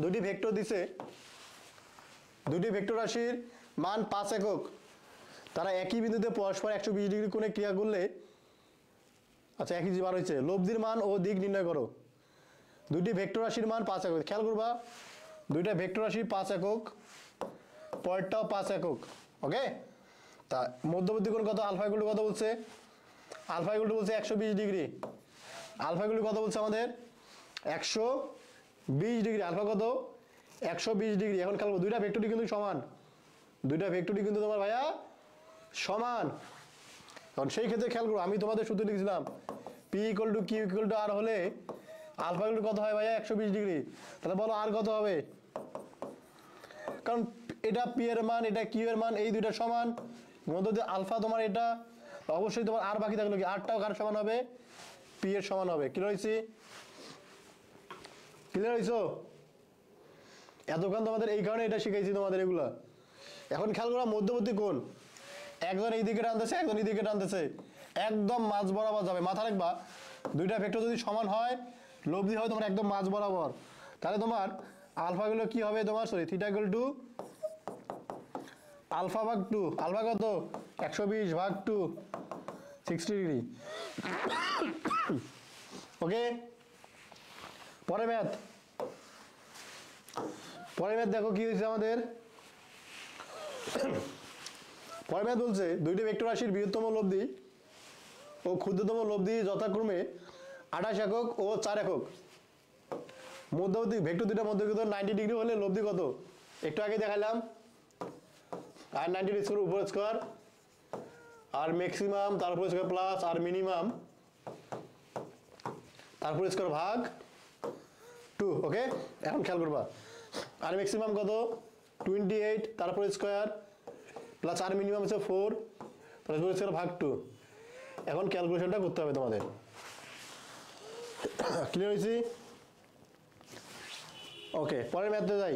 দুটি ভেক্টর দিছে, দুটি ভেক্টর রাশির মান 5 একক, তারা একই বিন্দুতে পরস্পর 120 ডিগ্রি কোণে ক্রিয়া করলে, আচ্ছা একই বার হয়েছে, লব্ধির মান ও দিক নির্ণয় করো। দুটি ভেক্টর রাশির মান 5 একক, খেয়াল করবা দুইটা ভেক্টর রাশি 5 একক, পরেরটাও 5 একক। ওকে, তা মধ্যবর্তী কোণ কত, আলফা ইকুয়াল টু কত বলছে, আলফা ইকুয়াল টু বলছে 120 ডিগ্রি, আলফা ইকুয়াল টু কত বলছে আমাদের 120 ডিগ্রি, আলফা কত 120 ডিগ্রি। এখন খেয়াল করো দুইটা ভেক্টরই কিন্তু সমান, দুইটা ভেক্টরই কিন্তু তোমার ভাইয়া সমান। কারণ সেই ক্ষেত্রে খেয়াল করো, আমি তোমাদের সূত্র লিখেছিলাম P equal to Q equal to R হলে আলফা ইকুয়াল টু কত হয় ভাইয়া 120 ডিগ্রি, তাহলে বলো আর কত হবে, কারণ এটা পি এর মান এটা কিউ এর মান এই দুইটা সমান, মধ্যে দিয়ে আলফা তোমার এটা, অবশ্যই তোমার আর বাকি থাকলো কি, আরটাও কার সমান হবে, পি এর সমান হবে। ক্লিয়ার হয়েছি? ক্লিয়ার হয়েছো? এতক্ষণ তোমাদের এই কারণে এটা শিখাইছি তোমাদের এগুলা। এখন খেয়াল করা মধ্যবর্তী কোণ, একজন এই দিকে টানতেছে একজন এই দিকে টানতেছে, একদম মাঝ বরাবর যাবে। মাথা রাখবা দুইটা ভেক্টর যদি সমান হয়, লব্ধি হয় তোমার একদম মাঝ বরাবর, তাহলে তোমার আলফা গুলো কি হবে, তোমার sorry theta equal to alpha ভাগ 2, আলফা কত 120 ভাগ 2 60 ডিগ্রি। ওকে, পরে ম্যাথ পরের ম্যাথ দেখো কি হয়েছে আমাদের। পরের ম্যাথ বলছে দুইটি ভেক্টর রাশির বৃহত্তম লব্ধি ও ক্ষুদ্রতম লব্ধি যথাক্রমে 28 একক ও 4 একক। মধ্যবর্তী ভেক্টর দুইটা মধ্যবিন্দু 90 ডিগ্রি হলে লব্ধি কত? একটু আগে দেখালাম আর 90 স্কয়ার উপর স্কয়ার আর ম্যাক্সিমাম তারপর স্কয়ার প্লাস আর মিনিমাম তারপর স্কয়ার ভাগ 2। ওকে, এখন খেয়াল করবা আর ম্যাক্সিমাম কত 28 তারপর স্কয়ার প্লাস আর মিনিমাম হচ্ছে 4 প্লাস স্কয়ার ভাগ 2। এখন ক্যালকুলেশনটা করতে হবে তোমাদের। ক্লিয়ার হয়েছি? ওকে, পরের ম্যাথে যাই।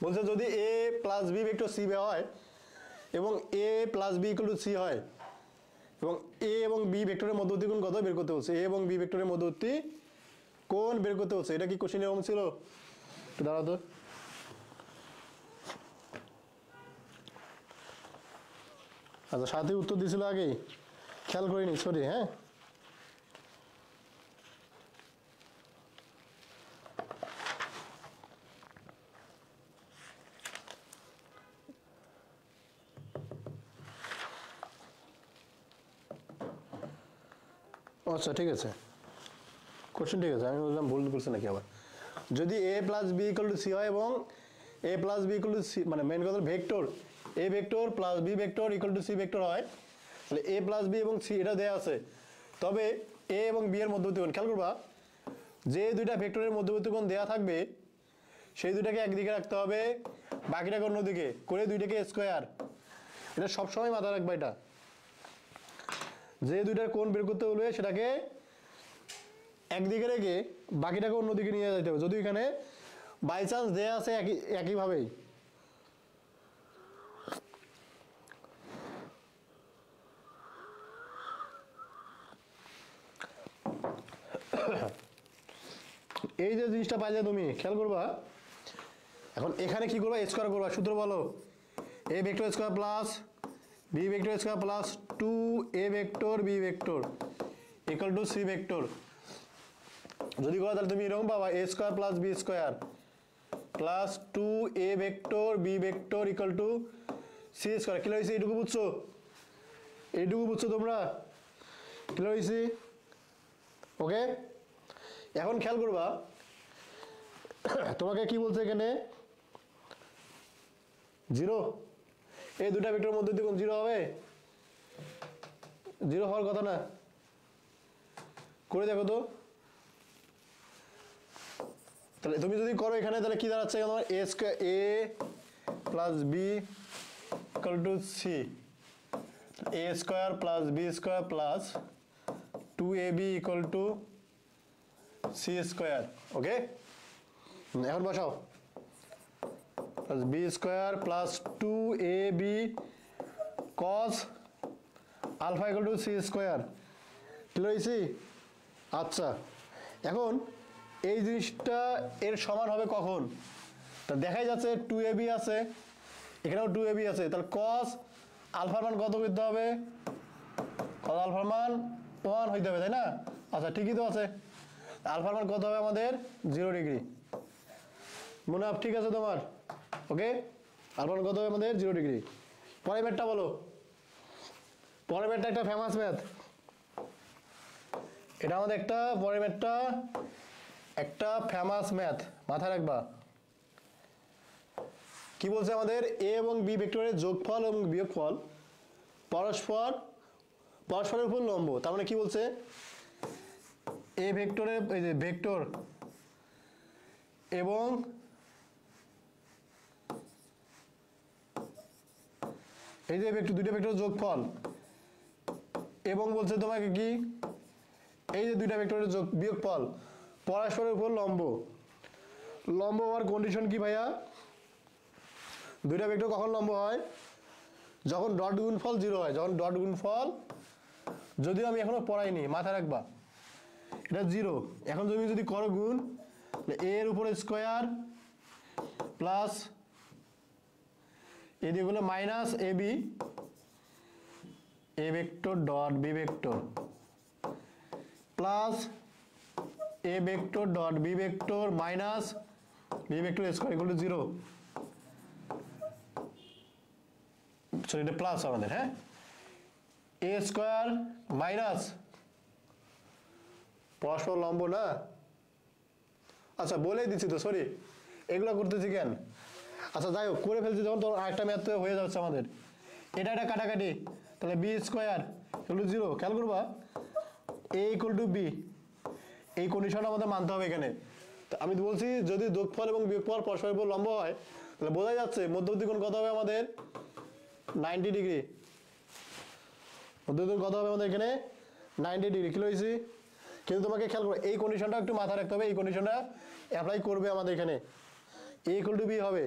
বলছে যদি a plus B vector C হয় এবং a plus B equal to C হয় এবং a এবং b ভেক্টরের মধ্যবর্তী কোণ কত বের করতে বলছে। a এবং b ভেক্টরের মধ্যবর্তী কোণ বের করতে বলছে। এটা কি কোশ্চেন এরকম ছিল? একটু দাঁড়াও তো। আচ্ছা, সাথে উত্তর দিয়েছিল আগেই, খেয়াল করিনি, সরি। হ্যাঁ, আচ্ছা ঠিক আছে, কোশ্চেন ঠিক আছে। আমি বললাম ভুল করছে নাকি আবার। যদি a plus B equal to C হয় এবং a plus B equal to C মানে মেন কথা vector a vector plus B vector equal to C vector হয়, তাহলে a প্লাস বি এবং সি এটা দেয়া আছে। তবে a এবং b এর মধ্যবর্তী কোণ খেয়াল করবা, যে দুইটা ভেক্টরের মধ্যবর্তী কোণ দেয়া থাকবে সেই দুইটাকে একদিকে রাখতে হবে, বাকিটাকে অন্যদিকে করে দুইটাকে স্কোয়ার। এটা সবসময় মাথায় রাখবা। এটা যে দুইটার কোণ বের করতে বলবে সেটাকে একদিকে রেখে বাকিটাকে অন্যদিকে নিয়ে যেতে হবে, যদি এখানে বাই চান্স দেয়া আছে একইভাবেই। এই যে জিনিসটা পাইলে তুমি খেয়াল করবা। এখন এখানে কি করবা? স্কোয়ার করবা। সূত্র বলো, a vector square plus B vector square plus 2a vector B vector equal to C vector. যদি করো তাহলে তুমি এরকম পাবা a square plus B square plus 2a vector B vector equal to C square. Clear হয়েছে? এইটুকু বুঝছো? এইটুকু বুঝছো তোমরা? ক্লিয়ার হয়েছে? ওকে, এখন খেয়াল করবা তোমাকে কি বলছে এখানে, 0। এই দুটা ভেক্টরের মধ্যে কোন 0 হবে? 0 হওয়ার কথা না। করে দেখো তো। তাহলে তুমি যদি করো এখানে, তাহলে কি দাঁড়াচ্ছে তোমার? a square a plus B equal to C, a square plus B square plus 2ab equal to C square. Okay, এখন বসাও plus B square plus 2ab cos alpha equal to C square. Clear হয়েছে? আচ্ছা, এখন এই জিনিসটা এর সমান হবে কখন? তা দেখাই যাচ্ছে 2ab আছে, এখানেও 2ab আছে, তাহলে cos আলফার মান কত করতে হবে? cos আলফার মান 1 হইতে হবে, তাই না? আচ্ছা, ঠিকই তো আছে। আলফার মান কত হবে আমাদের? 0 ডিগ্রি। মনে হয় ঠিক আছে তোমার? ওকে, আলফার মান কত হবে আমাদের? 0 ডিগ্রি। পরের ম্যাথটা বলো। পরের ম্যাথটা একটা ফেমাস ম্যাথ। এটা আমাদের একটা পরের ম্যাথটা একটা ফেমাস ম্যাথ, মাথায় রাখবা। কি বলছে আমাদের? a এবং b ভেক্টরের যোগফল এবং বিয়োগফল পরস্পরের উপর লম্ব। তার মানে কি বলছে? a ভেক্টরের এই যে ভেক্টর এবং এই যে ভেক্টর, দুইটা ভেক্টরের যোগফল এবং বলছে তোমাকে কি এই যে দুইটা ভেক্টরের বিয়োগফল পরস্পরের উপর লম্ব। লম্ব হওয়ার কন্ডিশন কি ভাইয়া? দুইটা ভেক্টর কখন লম্ব হয়? যখন ডট গুণফল 0 হয়। যখন ডট গুণফল, যদিও আমি এখনো পড়াইনি, মাথায় রাখবা এটা 0। এখন তুমি যদি করো গুণ, a এর উপরে স্কয়ার প্লাস এদিকে হলো minus ab a vector dot b vector plus a vector dot b vector minus B vector square equal to 0, sorry এটা প্লাস আমাদের, হ্যাঁ, এ স্কোয়ার মাইনাস পরস্পর লম্ব না, আচ্ছা বলেই দিচ্ছি তো, সরি এগুলো করতেছি কেন, আচ্ছা যাই হোক করে ফেলছি যখন, তখন আরেকটা ম্যাথ হয়ে যাচ্ছে আমাদের, এটা কাটাকাটি, তাহলে বি স্কোয়ার ইকুয়াল টু 0, খেয়াল করবা এ ইকুয়াল টু বি, এই কন্ডিশনটা আমাদের মানতে হবে এখানে। তো আমি বলছি যদি যোগফল এবং বিয়োগফল পরস্পরের উপর লম্ব হয় তাহলে বোঝা যাচ্ছে মধ্যবর্তী কোণ কত হবে আমাদের 90 ডিগ্রি, মধ্যবর্তী কোণ কত হবে আমাদের এখানে 90 ডিগ্রি, কি হয়েছি, কিন্তু তোমাকে খেয়াল করো এই কন্ডিশনটা একটু মাথায় রাখতে হবে, এই কন্ডিশনটা অ্যাপ্লাই করবে আমাদের এখানে, এ ইকুয়াল টু বি হবে।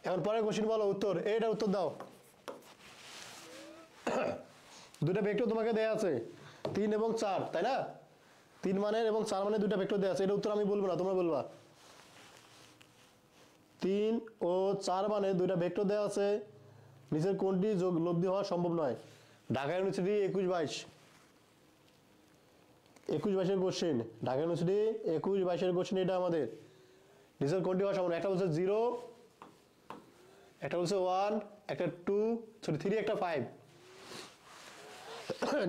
এখন পরে কোশ্চেন বলো উত্তর, এইটার উত্তর দাও। দুটো ভেক্টর তোমাকে দেয়া আছে 3 এবং 4, তাই না, 3 মানের এবং 4 মানের দুটো ভেক্টর দেয়া আছে, এটা উত্তর আমি বলবো না, তোমরা বলবা। 3 ও 4 মানে দুইটা ভেক্টর দেওয়া আছে, নিচের কোনটি যোগ লব্ধি হওয়া সম্ভব নয়। Dhaka university 21-22 question, Dhaka university 21-22 question, এটা আমাদের নিচের কোনটি হওয়া সম্ভব নয়, একটা বলছে 0, একটা বলছে 1, একটা 2, সরি 3, একটা 5,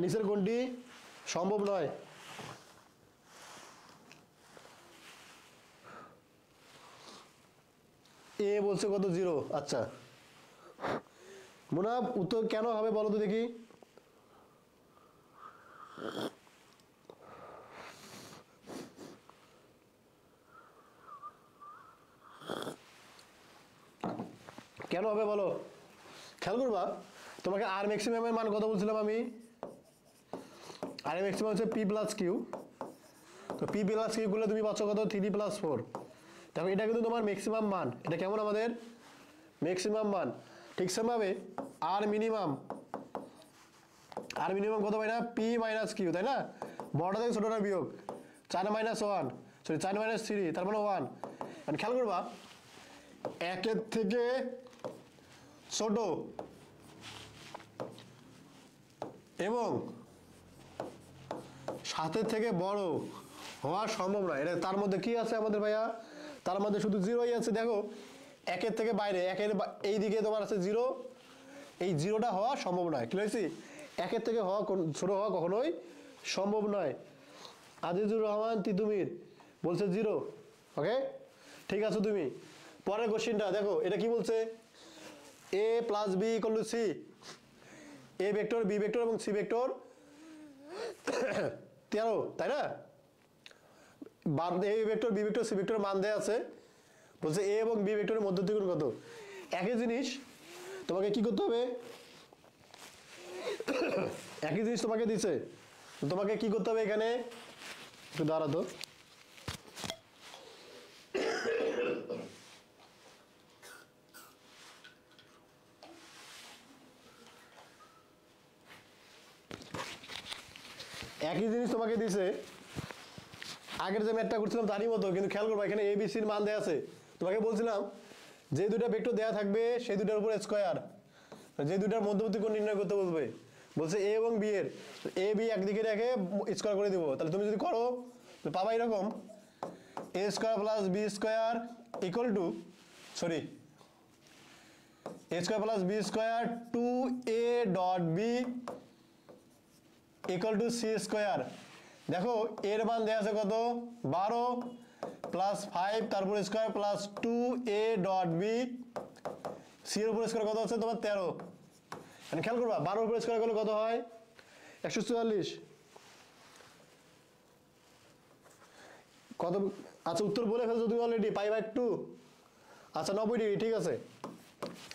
নিচের কোনটি সম্ভব নয়। এ বলছে কত 0, আচ্ছা মুনাফ উত্তর কেন হবে বলো তো দেখি, কেন হবে বলো, খেয়াল করবা তোমাকে আর ম্যাক্সিমামের মান কত বলছিলাম আমি, আর ম্যাক্সিমাম হচ্ছে পি প্লাস কিউ, তো পি প্লাস কিউ করলে তুমি পাচ্ছ কত 3 + 4, দেখো এটা কিন্তু তোমার ম্যাক্সিমাম মান, এটা কেমন আমাদের ম্যাক্সিমাম মান, ঠিক সেমভাবে আর মিনিমাম কত পাই না পি মাইনাস কিউ, তাই না, বড়টা থেকে ছোটটা বিয়োগ, 4 - 1, সরি 4 - 3, তার মানে 1, মানে খেয়াল করবা 1 থেকে ছোট এবং 7 থেকে বড় হওয়া সম্ভব নয়, এটা তার মধ্যে কি আছে আমাদের ভাইয়া, তার মধ্যে শুধু 0ই আছে, দেখো 1 থেকে বাইরে, 1 এই দিকে তোমার আছে 0, এই 0টা হওয়া সম্ভব নয়, কি হয়েছি 1 থেকে ছোট হওয়া কখনোই সম্ভব নয়। আজিজুর রহমান তিতুমির বলছে 0, ওকে ঠিক আছে তুমি। পরের কোশ্চেনটা দেখো, এটা কি বলছে, a + b = c, a vector, b vector এবং c ভেক্টর 13, তাই না, a vector, b vector, c vector মান দেয়া আছে, বলছে a এবং b ভেক্টরের মধ্যবর্তী কোণ কত, একই জিনিস তোমাকে কি করতে হবে, একই জিনিস তোমাকে দিছে, তোমাকে কি করতে হবে এখানে, একটু দাঁড়াতো, একই জিনিস তোমাকে দিছে, আগের যে ম্যাথটা করছিলাম তারই মতো, কিন্তু খেয়াল করবা এখানে এবিসির মান দেয়া আছে, তোমাকে বলছিলাম যে দুটো ভেক্টর দেয়া থাকবে সেই দুটার উপর স্কয়ার, যে দুটার মধ্যবর্তী কোণ নির্ণয় করতে বলবে, বলছে এ এবং বি এর, এ বি একদিকে রেখে স্কয়ার করে দিব, তাহলে তুমি যদি করো পাবা এরকম a square plus B square equal to, sorry a square plus B square 2a dot B equal to C square, দেখো এর মান দেওয়া আছে কত 12 প্লাস 5 তারপর square plus 2a dot B, C এর উপর স্কয়ার কত আছে তোমার 13, মানে খেয়াল করবা 12 উপর স্কয়ার করলে কত হয় 144, কত, আচ্ছা উত্তর বলে ফেলছো তুমি অলরেডি, π/2, আচ্ছা 90 ডিগ্রি, ঠিক আছে।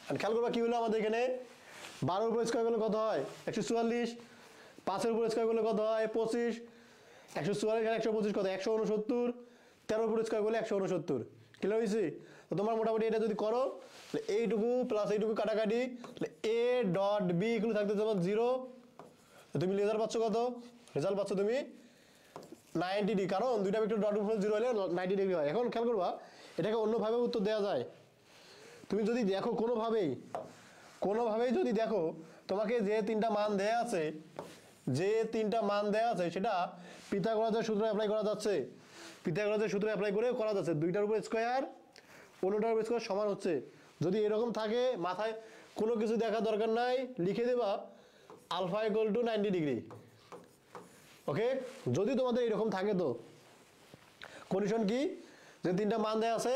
আর খেয়াল করবা কি হলো আমাদের এখানে 12 উপর স্কয়ার করলে কত হয় 144, 5 এর উপর স্কয়ার করলে কত হয় 25, 144 আর 125 কত 169, 13 উপর স্কয়ার করলে 169, ক্লিয়ার হয়েছে। তো তোমার মোটামুটি এটা যদি করো তাহলে এইটুকু প্লাস এইটুকু কাটাকাটি, তাহলে a ডট b এগুলো থাকতে তোমার 0, তুমি রেজাল্ট পাচ্ছ কত, রেজাল্ট পাচ্ছ তুমি 90 ডিগ্রি, কারণ দুইটা ভেক্টর ডট উপর 0 হলে 90 ডিগ্রি হয়। এখন খেয়াল করবা এটাকে অন্যভাবে উত্তর দেওয়া যায়, তুমি যদি দেখো কোনোভাবেই যদি দেখো তোমাকে যে তিনটা মান দেয়া আছে, সেটা পিথাগোরাসের সূত্র অ্যাপ্লাই করা যাচ্ছে, পিথাগোরাসের সূত্র অ্যাপ্লাই করে করা যাচ্ছে, 2টার উপর স্কোয়ার অন্যটার উপর স্কোয়ার সমান হচ্ছে। যদি এরকম থাকে মাথায় কোনো কিছু দেখার দরকার নাই, লিখে দেবা আলফা ইকুয়াল টু 90 ডিগ্রি। ওকে, যদি তোমাদের এরকম থাকে তো কন্ডিশন কি, যে 3টা মান দেওয়া আছে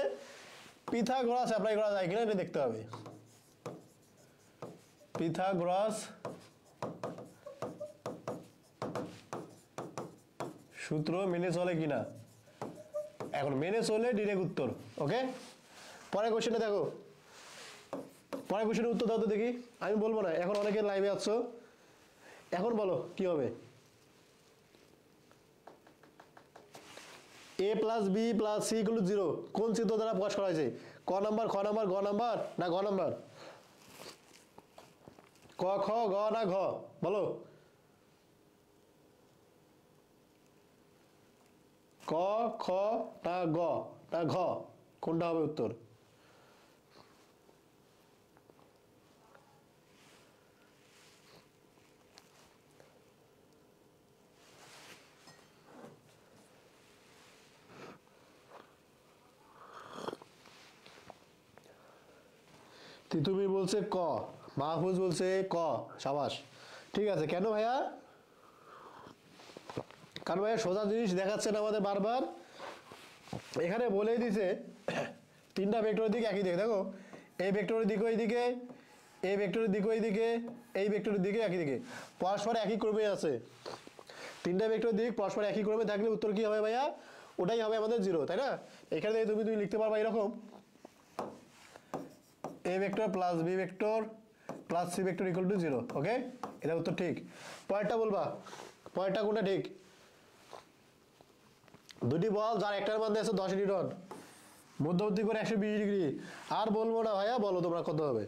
পিথাগোরাস অ্যাপ্লাই করা যায় কিনা এটা দেখতে হবে। পিথাগোরাস সূত্র মেনে চলে কিনা, এখন মেনে চলে ডিরেক্ট উত্তর। ওকে, পরের কোশ্চেনে দেখো, পরের কোশ্চেনের উত্তর দাও তো দেখি। আমি বলবো না, এখন অনেকে লাইভে আসছো, এখন বলো কি হবে। a plus B plus C equal to 0 কোন চিত্র দ্বারা প্রকাশ করা হয়েছে? ক নাম্বার, খ নাম্বার, গ নাম্বার না ঘ নাম্বার? ক, খ, গ না ঘ বলো। ক, খ না গ না ঘ, কোনটা হবে উত্তর? তিতুমির বলছে ক, মাহফুজ বলছে ক, সাবাস। ঠিক আছে, কেন ভাইয়া? কারণ ভাইয়া সোজা জিনিস দেখাচ্ছেন আমাদের বারবার। এখানে বলেই দিছে 3টা ভেক্টরের দিক একই দিকে, দেখো এই ভেক্টরের দিক ওই দিকে, এই ভেক্টরের দিক ওই দিকে, এই ভেক্টরের দিকে একই দিকে, পরস্পর একই ক্রমে আছে। 3টা ভেক্টরের দিক পরস্পর একই ক্রমে থাকলে উত্তর কি হবে ভাইয়া? ওটাই হবে আমাদের 0, তাই না? এখানে থেকে তুমি লিখতে পারবা এরকম a vector plus B vector plus C vector equal to 0। Okay, এটা উত্তর ঠিক। পরেরটা বলবা, পরেরটা কোনটা ঠিক? দুটি বল যার একটার মধ্যে আছে 10 নিউটন, মধ্যবর্তী করে 120 ডিগ্রি। আর বলবো না ভাইয়া, বলো তোমরা কত হবে।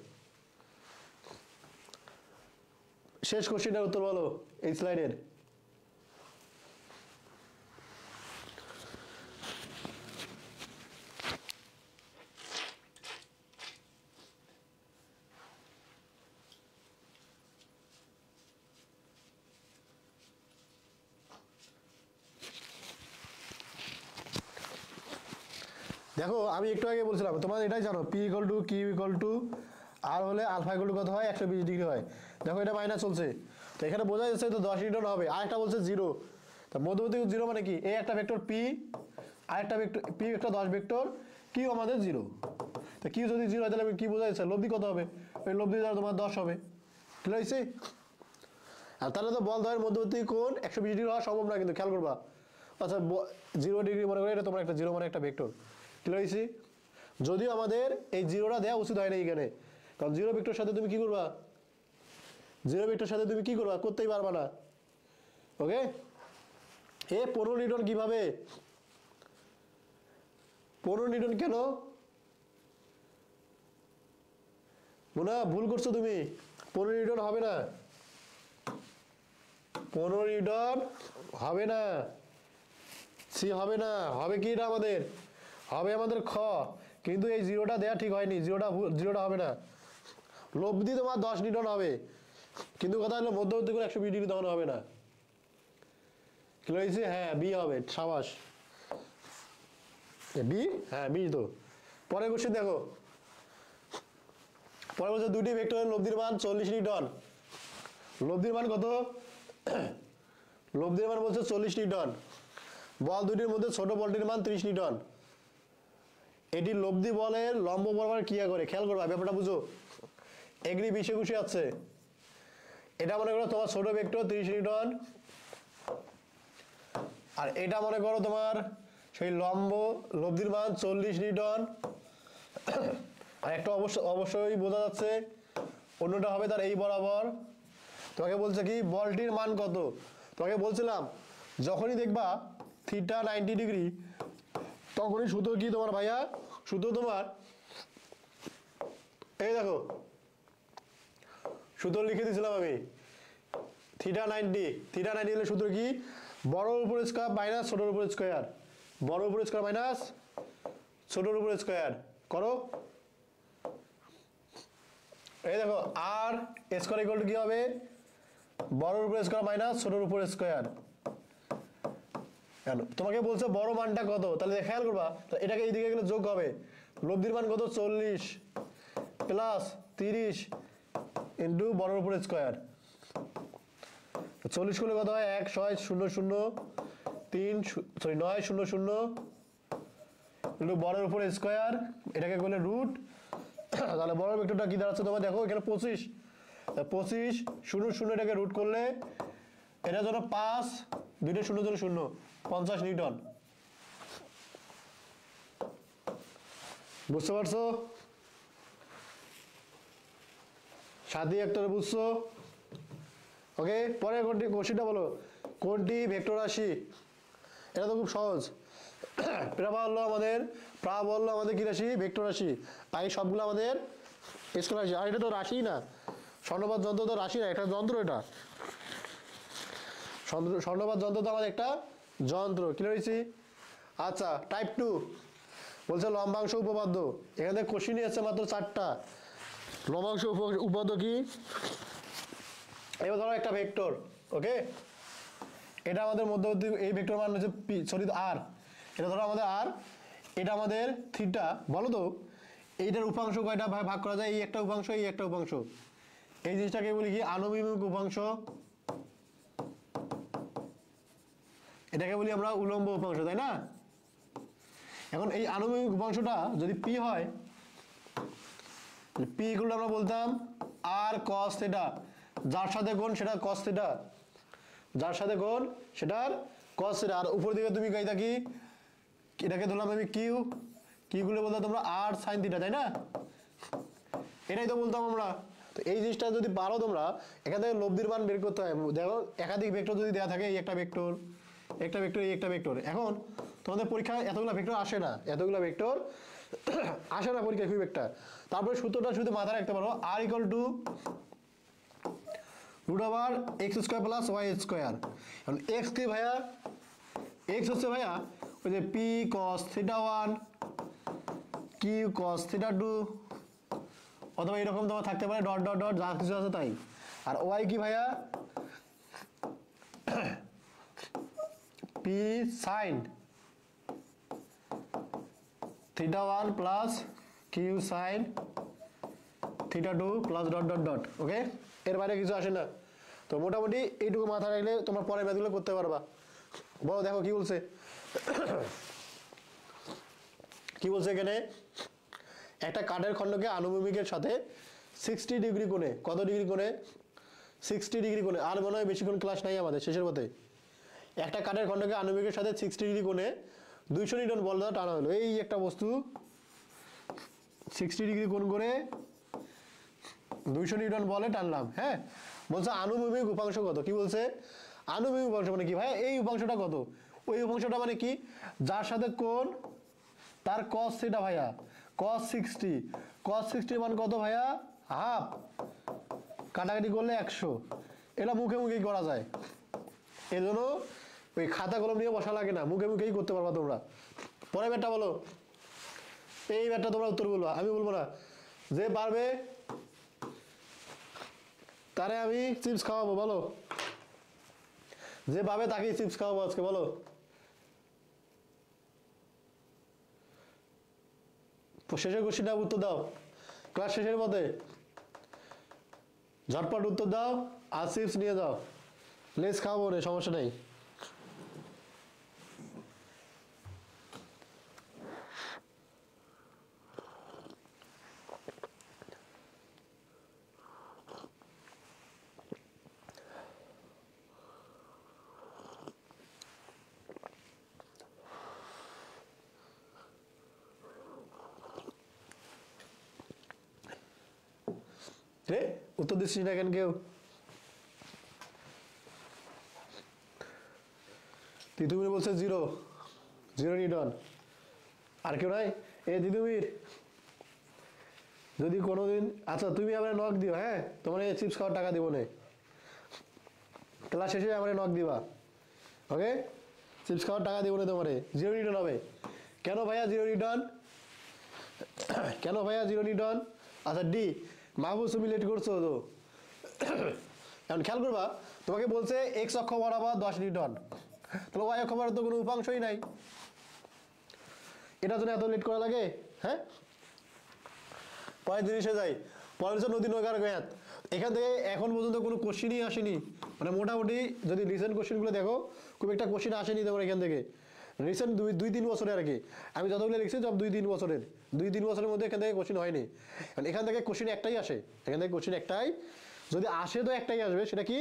শেষ কোশ্চেনের উত্তর বলো এই স্লাইডের। দেখো আমি একটু আগে বলছিলাম তোমাদের এটাই জানো, P equal to Q equal to R হলে আলফা ইকুয়াল টু কত হয়? 120 ডিগ্রি হয়। দেখো এটা মাইনাস চলছে, তো এখানে বোঝা যাচ্ছে তো 10 নিউটন হবে। আর একটা বলছে 0, তা মধ্যবর্তী 0 মানে কি? এই একটা ভেক্টর পি, আর একটা ভেক্টর পি একটা 10 ভেক্টর, কিউ আমাদের 0। তো কিউ যদি 0 হয় তাহলে কি বোঝা যাচ্ছে? লব্ধি কত হবে? ওই লব্ধি দ্বারা তোমার 10 হবে। ঠিক আছে? আর তাহলে তো বল দ্বয়ের মধ্যবর্তী কোণ 120 ডিগ্রি হওয়া সম্ভব না, কিন্তু খেয়াল করবা। আচ্ছা 0 ডিগ্রি মনে করে এটা তোমার একটা 0 মানে একটা ভেক্টর। ক্লিয়ার হয়েছে? যদিও আমাদের এই 0টা দেওয়া উচিত হয় না এখানে, কারণ 0 ভেক্টর সাথে তুমি কি করবা? 0 ভেক্টর সাথে তুমি কি করবা? করতেই পারবা না। ওকে, এ 15 নিউটন কিভাবে? 15 নিউটন কেন? মোনা ভুল করছো তুমি, 15 নিউটন হবে না, 15 নিউটন হবে না, সি হবে না, হবে কি না আমাদের? হবে আমাদের খ। কিন্তু এই 0টা দেয়া ঠিক হয়নি, 0টা হবে না। লব্ধি তোমার 10 নিউটন হবে, কিন্তু কথা হলো মধ্যবর্তী করে 120 ডিগ্রি তখন হবে না। কি হয়েছে? হ্যাঁ বি হবে, সাবাস। বি, হ্যাঁ বি তো। পরের কোশ্চেন দেখো, পরে বলছে দুটি ভেক্টরের লব্ধির মান 40 নিউটন। লব্ধির মান কত? লব্ধির মান বলছে 40 নিউটন। বল দুটির মধ্যে ছোট বলটির মান 30 নিউটন। এটি লব্ধি বলের লম্ব বরাবর ক্রিয়া করে। খেয়াল করবা, ব্যাপারটা বুঝো। এগ্রি 20 21 আছে। এটা মনে করো তোমার ছোট ভেক্টর 30 নিউটন, আর এটা মনে করো তোমার সেই লম্ব, লব্ধির মান 40 নিউটন। আর একটা অবশ্যই বোঝা যাচ্ছে অন্যটা হবে তার এই বরাবর। তোমাকে বলছে কি বলটির মান কত? তোমাকে বলছিলাম যখনই দেখবা থিটা 90 ডিগ্রি, তখনই সূত্র কি তোমার ভাইয়া? সূত্র তোমার এই দেখো, সূত্র লিখে দিয়েছিলাম আমি। থিটা 90 হলে সূত্র কি? বড়র উপর স্কয়ার মাইনাস ছোটর উপর স্কয়ার। বড়র উপর স্কয়ার মাইনাস ছোটর উপর স্কয়ার করো। এই দেখো আর স্কয়ার ইকুয়াল টু কি হবে? বড়র উপর স্কয়ার মাইনাস ছোটর উপর স্কয়ার। কেন তোমাকে বলছে বড় মানটা কত, তাহলে খেয়াল করবা, এটাকে এইদিকে গেলে যোগ হবে, লব্ধির মান কত 40 প্লাস 30 ইন্টু বড়ের উপর স্কোয়ার। 40 করলে কত হয় 1 6 0 0 3 সরি 9 0 0 ইন্টু বড়ের উপর স্কোয়ার, এটাকে করলে রুট। তাহলে বড় ভেক্টরটা কি দাঁড়াচ্ছে তোমরা দেখো এখানে 25, 25 0 0 এটাকে রুট করলে এটা জন্য 5 2 0 0 0 50 নিউটন। বুঝতে পারছো? সাথী একটা বুঝছো? ওকে, পরে কোশ্চেনটা বলো, কোনটি ভেক্টর রাশি? এটা তো খুব সহজ। প্রাবা হলো আমাদের, প্রা বললো আমাদের কি রাশি? ভেক্টর রাশি। আর এই সবগুলো আমাদের স্কেলার রাশি। আর এটা তো রাশি না, স্বর্ণপাত যন্ত্র তো রাশি না, একটা যন্ত্র। এটা স্বর্ণপাত যন্ত্র তো আমাদের একটা যন্ত্র। কি রয়েছি? আচ্ছা, টাইপ 2 বলছে লম্বাংশ উপপাদ্য। এখান থেকে কোশ্চেনই আছে মাত্র 4টা। লম্বাংশ উপপাদ্য কি? এবার ধরো একটা ভেক্টর, ওকে, এটা আমাদের মধ্যবর্তী, এই ভেক্টর মান হচ্ছে পি, সরি আর, এটা ধরো আমাদের আর, এটা আমাদের থিটা। বলো তো এইটার উপাংশ কয়টা ভাগ করা যায়? এই একটা উপাংশ, এই একটা উপাংশ। এই জিনিসটাকে বলি কি? আনুভূমিক উপাংশ। এটাকে বলি আমরা উলম্ব উপাংশ, তাই না? এখন এই আনুভূমিক উপাংশটা যদি পি হয়, পি ইকুয়াল আমরা বলতাম আর কস থিটা, যার সাথে কোণ সেটা কস থিটা, যার সাথে কোণ সেটার কস থিটা। আর উপর দিকে তুমি গাইতা কি? এটাকে ধরলাম আমি কিউ, কিউ গুলো বলতাম তোমরা আর সাইন থিটা, তাই না? এটাই তো বলতাম আমরা। তো এই জিনিসটা যদি পারো তোমরা, এখান থেকে লব্ধির মান বের করতে হয়। দেখো একাধিক ভেক্টর যদি দেওয়া থাকে, এই একটা ভেক্টর, একটা ভেক্টর, এই একটা ভেক্টর। এখন তোমাদের পরীক্ষায় এতগুলো ভেক্টর আসে না, এতগুলো ভেক্টর আসে না পরীক্ষায় খুব একটা। তারপরে সূত্রটা শুধু মাথায় রাখতে পারো, R equal to root over X square plus Y square. এখন এক্স কি ভাইয়া? এক্স হচ্ছে ভাইয়া ওই যে P cos theta 1 Q cos theta 2, অথবা এরকম তোমার থাকতে পারে ডট ডট ডট, যা কিছু আছে তাই। আর ওয়াই কি ভাইয়া? P sine theta 1 plus Q sine theta 2 plus dot dot dot. Okay, এর বাইরে কিছু আসে না। তো মোটামুটি এইটুকু মাথায় রাখলে তোমার পরের ম্যাথগুলো করতে পারবা। বলো দেখো কি বলছে। কি বলছে এখানে? একটা কাঠের খণ্ডকে আনুভূমিকের সাথে 60 ডিগ্রি কোণে, কত ডিগ্রি কোণে? 60 ডিগ্রি কোণে। আর মনে হয় বেশিক্ষণ ক্লাস নাই আমাদের, শেষের পথে। একটা কাঠের খণ্ডকে আনুভূমিকের সাথে 60 ডিগ্রি কোণে 200 নিউটন বল দ্বারা টানা হলো। এই একটা বস্তু 60 ডিগ্রি কোণ করে 200 নিউটন বলে টানলাম। হ্যাঁ, বলছে আনুভূমিক উপাংশ কত? কি বলছে? আনুভূমিক উপাংশ মানে কি ভাই? এই উপাংশটা কত? ওই উপাংশটা মানে কি? যার সাথে কোণ তার cos থিটা ভাইয়া, cos 60, cos 60 মান কত ভাইয়া? হাফ, কাটাকাটি করলে 100। এটা মুখে মুখেই করা যায়, এর জন্য ওই খাতা কলম নিয়ে বসা লাগে না, মুখে মুখেই করতে পারবা তোমরা। পরে ব্যাটটা বলো, এই ব্যাটটা তোমরা উত্তর বলবা, আমি বলবো না। যে পারবে তারে আমি চিপস খাওয়াবো, বলো। যে পাবে তাকেই চিপস খাওয়াবো আজকে, বলো। শেষের কোশ্চেনটা উত্তর দাও, ক্লাস শেষের মধ্যে ঝটপট উত্তর দাও, আর চিপস নিয়ে যাও। লেস খাওয়াবো রে, সমস্যা নেই। রে উত্তর দিচ্ছিস না কেন কেউ? তিতুমির বলছে 0 নিউটন। আর কেউ নাই? এ তিতুমির, যদি কোনোদিন, আচ্ছা তুমি আমার নক দিও, হ্যাঁ, তোমার এই চিপস খাওয়ার টাকা দিব না, ক্লাস শেষে আমার নক দিবা। ওকে, চিপস খাওয়ার টাকা দিব না তোমারে। 0 নিউটন হবে। কেন ভাইয়া 0 নিউটন? কেন ভাইয়া 0 নিউটন? আচ্ছা ডি, মাহবুব তুমি লেট করছো তো। এখন খেয়াল করবা, তোমাকে বলছে এক্স অক্ষ বরাবর 10 নিউটন, তাহলে ওয়াই অক্ষ বরাবর তো কোনো উপাংশই নাই, এটার জন্য এত লেট করা লাগে? হ্যাঁ, পরের জিনিসে যাই। পরের হচ্ছে নদী নৌকার ম্যাথ। এখান থেকে এখন পর্যন্ত কোনো কোশ্চিনই আসেনি, মানে মোটামুটি যদি রিসেন্ট কোশ্চিনগুলো দেখো খুব একটা কোশ্চিন আসেনি তোমার এখান থেকে, রিসেন্ট 2-3 বছরের আর কি। আমি যতগুলো লিখছি সব 2-3 বছরের, 2-3 বছরের মধ্যে এখান থেকে কোশ্চিন হয়নি। কারণ এখান থেকে কোশ্চিন একটাই আসে, এখান থেকে কোশ্চিন একটাই, যদি আসে তো একটাই আসবে, সেটা কি?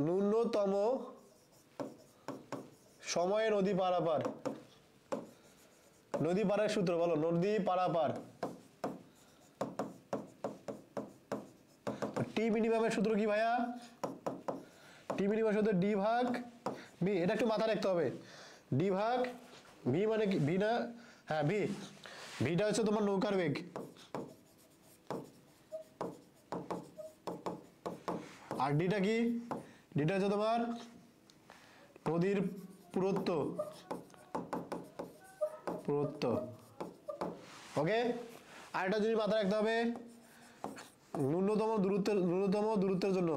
ন্যূনতম সময়ে নদী পারাপার। নদী পারের সূত্র বলো, নদী পারাপার। টি মিনিমামের সূত্র কি ভাইয়া? টি মিনিমাম সূত্র ডি ভাগ বি, এটা একটু মাথায় রাখতে হবে। ডি ভাগ ভি মানে কি? ভি না, হ্যাঁ ভি, ভিটা হচ্ছে তোমার নৌকার বেগ, আর ডিটা কি? ডিটা হচ্ছে তোমার নদীর পুরুত্ব, পুরুত্ব। ওকে, আর একটা জিনিস মাথায় রাখতে হবে, ন্যূনতম দূরত্বের জন্য,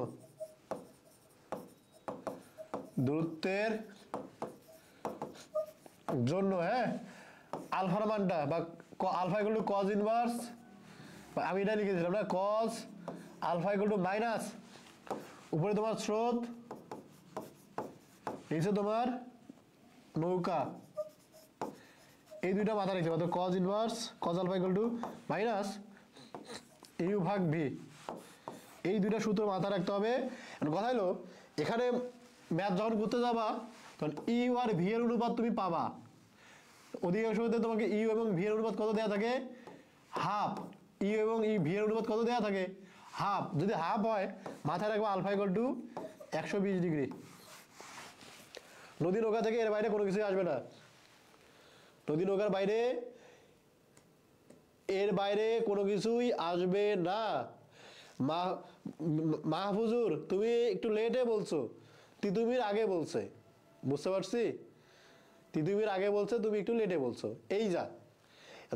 দূরত্বের জন্য, হ্যাঁ, আলফার মানটা বা alpha equal to cos inverse, আমি এটা লিখেছিলাম না, cos alpha equal to minus, উপরে তোমার স্রোত, নিচে তোমার নৌকা, এই দুইটা মাথা রাখতে হবে। Cos inverse cos alpha equal to minus U ভাগ ভি, এই দুইটা সূত্র মাথায় রাখতে হবে। কথা হলো এখানে ম্যাথ যখন করতে যাবা তখন ইউ আর ভি এর অনুপাত তুমি পাবা, অধিকাংশ ক্ষেত্রে তোমাকে ইউ এবং ভি এর অনুপাত কত দেওয়া থাকে? হাফ। ইউ এবং ভি এর অনুপাত কত দেওয়া থাকে? হাফ। যদি হাফ হয় মাথায় রাখবা আলফা ইকুয়াল টু 120 ডিগ্রি। নদী নৌকা থেকে এর বাইরে কোনো কিছুই আসবে না, নদী নৌকার বাইরে, এর বাইরে কোনো কিছুই আসবে না। মাহফুজুর তুমি একটু লেটে বলছো, তিতুমির আগে বলছে, বুঝতে পারছি, তিতুমির আগে বলছে, তুমি একটু লেটে বলছো, এই যা।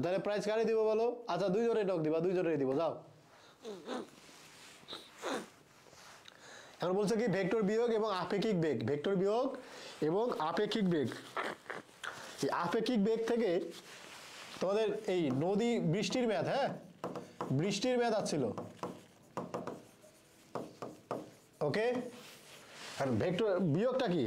তাহলে প্রাইস কারে দিব বলো? আচ্ছা, দুইজনে টক দিবা, দুইজনে দিব, যাও। এখন বলছে কি ভেক্টর বিয়োগ এবং আপেক্ষিক বেগ, ভেক্টর বিয়োগ এবং আপেক্ষিক বেগ। এই আপেক্ষিক বেগ থেকে তোমাদের এই নদী বৃষ্টির ম্যাথ, হ্যাঁ, বৃষ্টির ম্যাথ আসছিল, ওকে। আর ভেক্টর বিয়োগটা কি?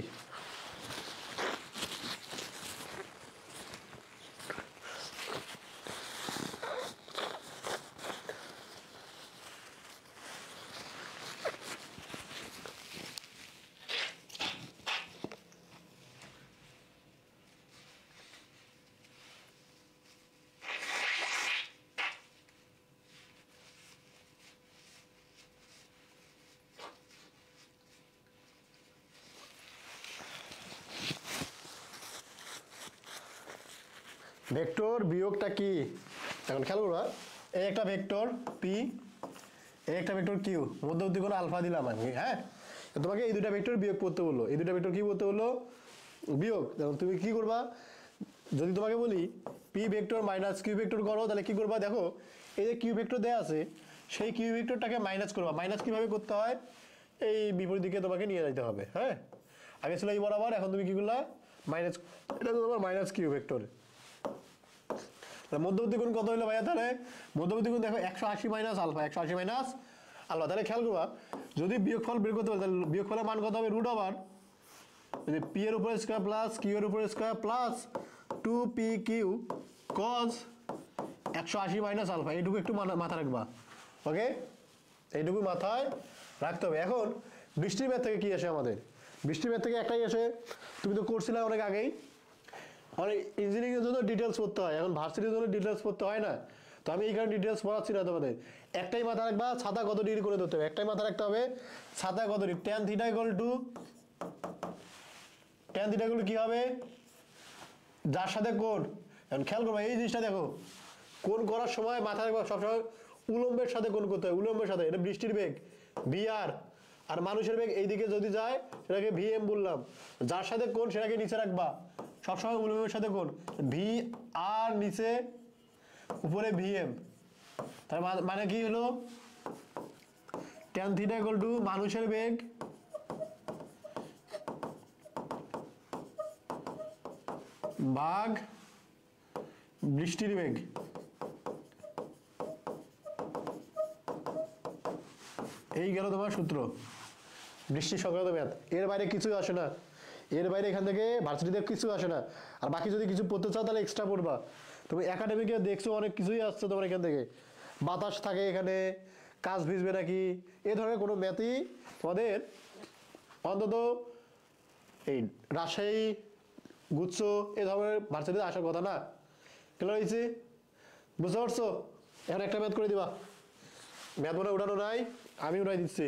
ভেক্টর বিয়োগটা কি? এখন খেয়াল করবা, এই একটা ভেক্টর পি, এই একটা ভেক্টর কিউ, মধ্যবর্তী কোণ আলফা দিলাম আমি, হ্যাঁ। তোমাকে এই দুটা ভেক্টর বিয়োগ করতে বললো, এই দুটা ভেক্টর কি করতে বললো? বিয়োগ। দেখো তুমি কি করবা, যদি তোমাকে বলি P vector minus Q vector করো, তাহলে কি করবা? দেখো এই যে কিউ ভেক্টর দেওয়া আছে, সেই কিউ ভেক্টরটাকে মাইনাস করবা। মাইনাস কিভাবে করতে হয়? এই বিপরীত দিকে তোমাকে নিয়ে যেতে হবে, হ্যাঁ। আগে ছিল এই বরাবর, এখন তুমি কি করলা? মাইনাস, এটা তো তোমার মাইনাস কিউ ভেক্টর। মধ্যবর্তী কোণ কত হলো ভাইয়া? তাহলে মধ্যবর্তী কোণ দেখো 180 মাইনাস আলফা, 180 মাইনাস আলফা। তাহলে খেয়াল করবা, যদি বিয়োগফল বের করতে বলে তাহলে বিয়োগফলের মান কত হবে? রুট ওভার পি এর উপরে স্কয়ার প্লাস কিউ এর উপরে square plus 2p Q cos 180 minus alpha. এইটুকু একটু মাথায় রাখবা, ওকে, এইটুকু মাথায় রাখতে হবে। এখন বৃষ্টির ম্যাথ থেকে কি আসে আমাদের? বৃষ্টির ম্যাথ থেকে একটাই আসে, তুমি তো করছিলে অনেক আগেই, অনেক ইঞ্জিনিয়ারিং এর জন্য ডিটেলস পড়তে হয়, এখন ভার্সিটির জন্য ডিটেলস পড়তে হয় না, তো আমি এই কারণে ডিটেলস পড়াচ্ছি না তোমাদের। একটাই মাথা রাখবা, ছাতা কত ডিগ্রি করে ধরতে হবে, একটাই মাথা রাখতে হবে, ছাতা কত degree. Tan theta equal two, tan theta equal কি হবে? যার সাথে কোণ। এখন খেয়াল করবা এই জিনিসটা, দেখো কোণ করার সময় মাথা রাখবা সবসময় উলম্বের সাথে কোণ করতে হয়, উলম্বের সাথে। এটা বৃষ্টির বেগ ভি আর মানুষের বেগ এইদিকে যদি যায় সেটাকে ভি এম বললাম। যার সাথে কোণ সেটাকে নিচে রাখবা, সবসময় উলম্বের সাথে কোণ। ভি আর নিচে, উপরে ভি এম। তার মানে কি হলো? ট্যান থিটা ইকুয়াল টু মানুষের বেগ ভাগ বৃষ্টির বেগ। এই গেল তোমার সূত্র, বৃষ্টি সংক্রান্ত ম্যাথ। এর বাইরে কিছুই আসে না, এর বাইরে এখান থেকে ভার্সিটিতে কিছু আসে না। আর বাকি যদি কিছু পড়তে চাও তাহলে এক্সট্রা পড়বা। তুমি একাডেমিকে দেখছো অনেক কিছুই আসছে তোমার এখান থেকে, বাতাস থাকে এখানে, কাজ ভিজবে নাকি, এ ধরনের কোনো ম্যাথই তোমাদের অন্তত এই রাজশাহী গুচ্ছ এ ধরনের ভার্সিটিতে আসার কথা না। কেন হয়েছে বুঝতে পারছো? এখন একটা ম্যাথ করে দিবা। ম্যাথ মনে উঠানো নাই, আমি উঠাই দিচ্ছি।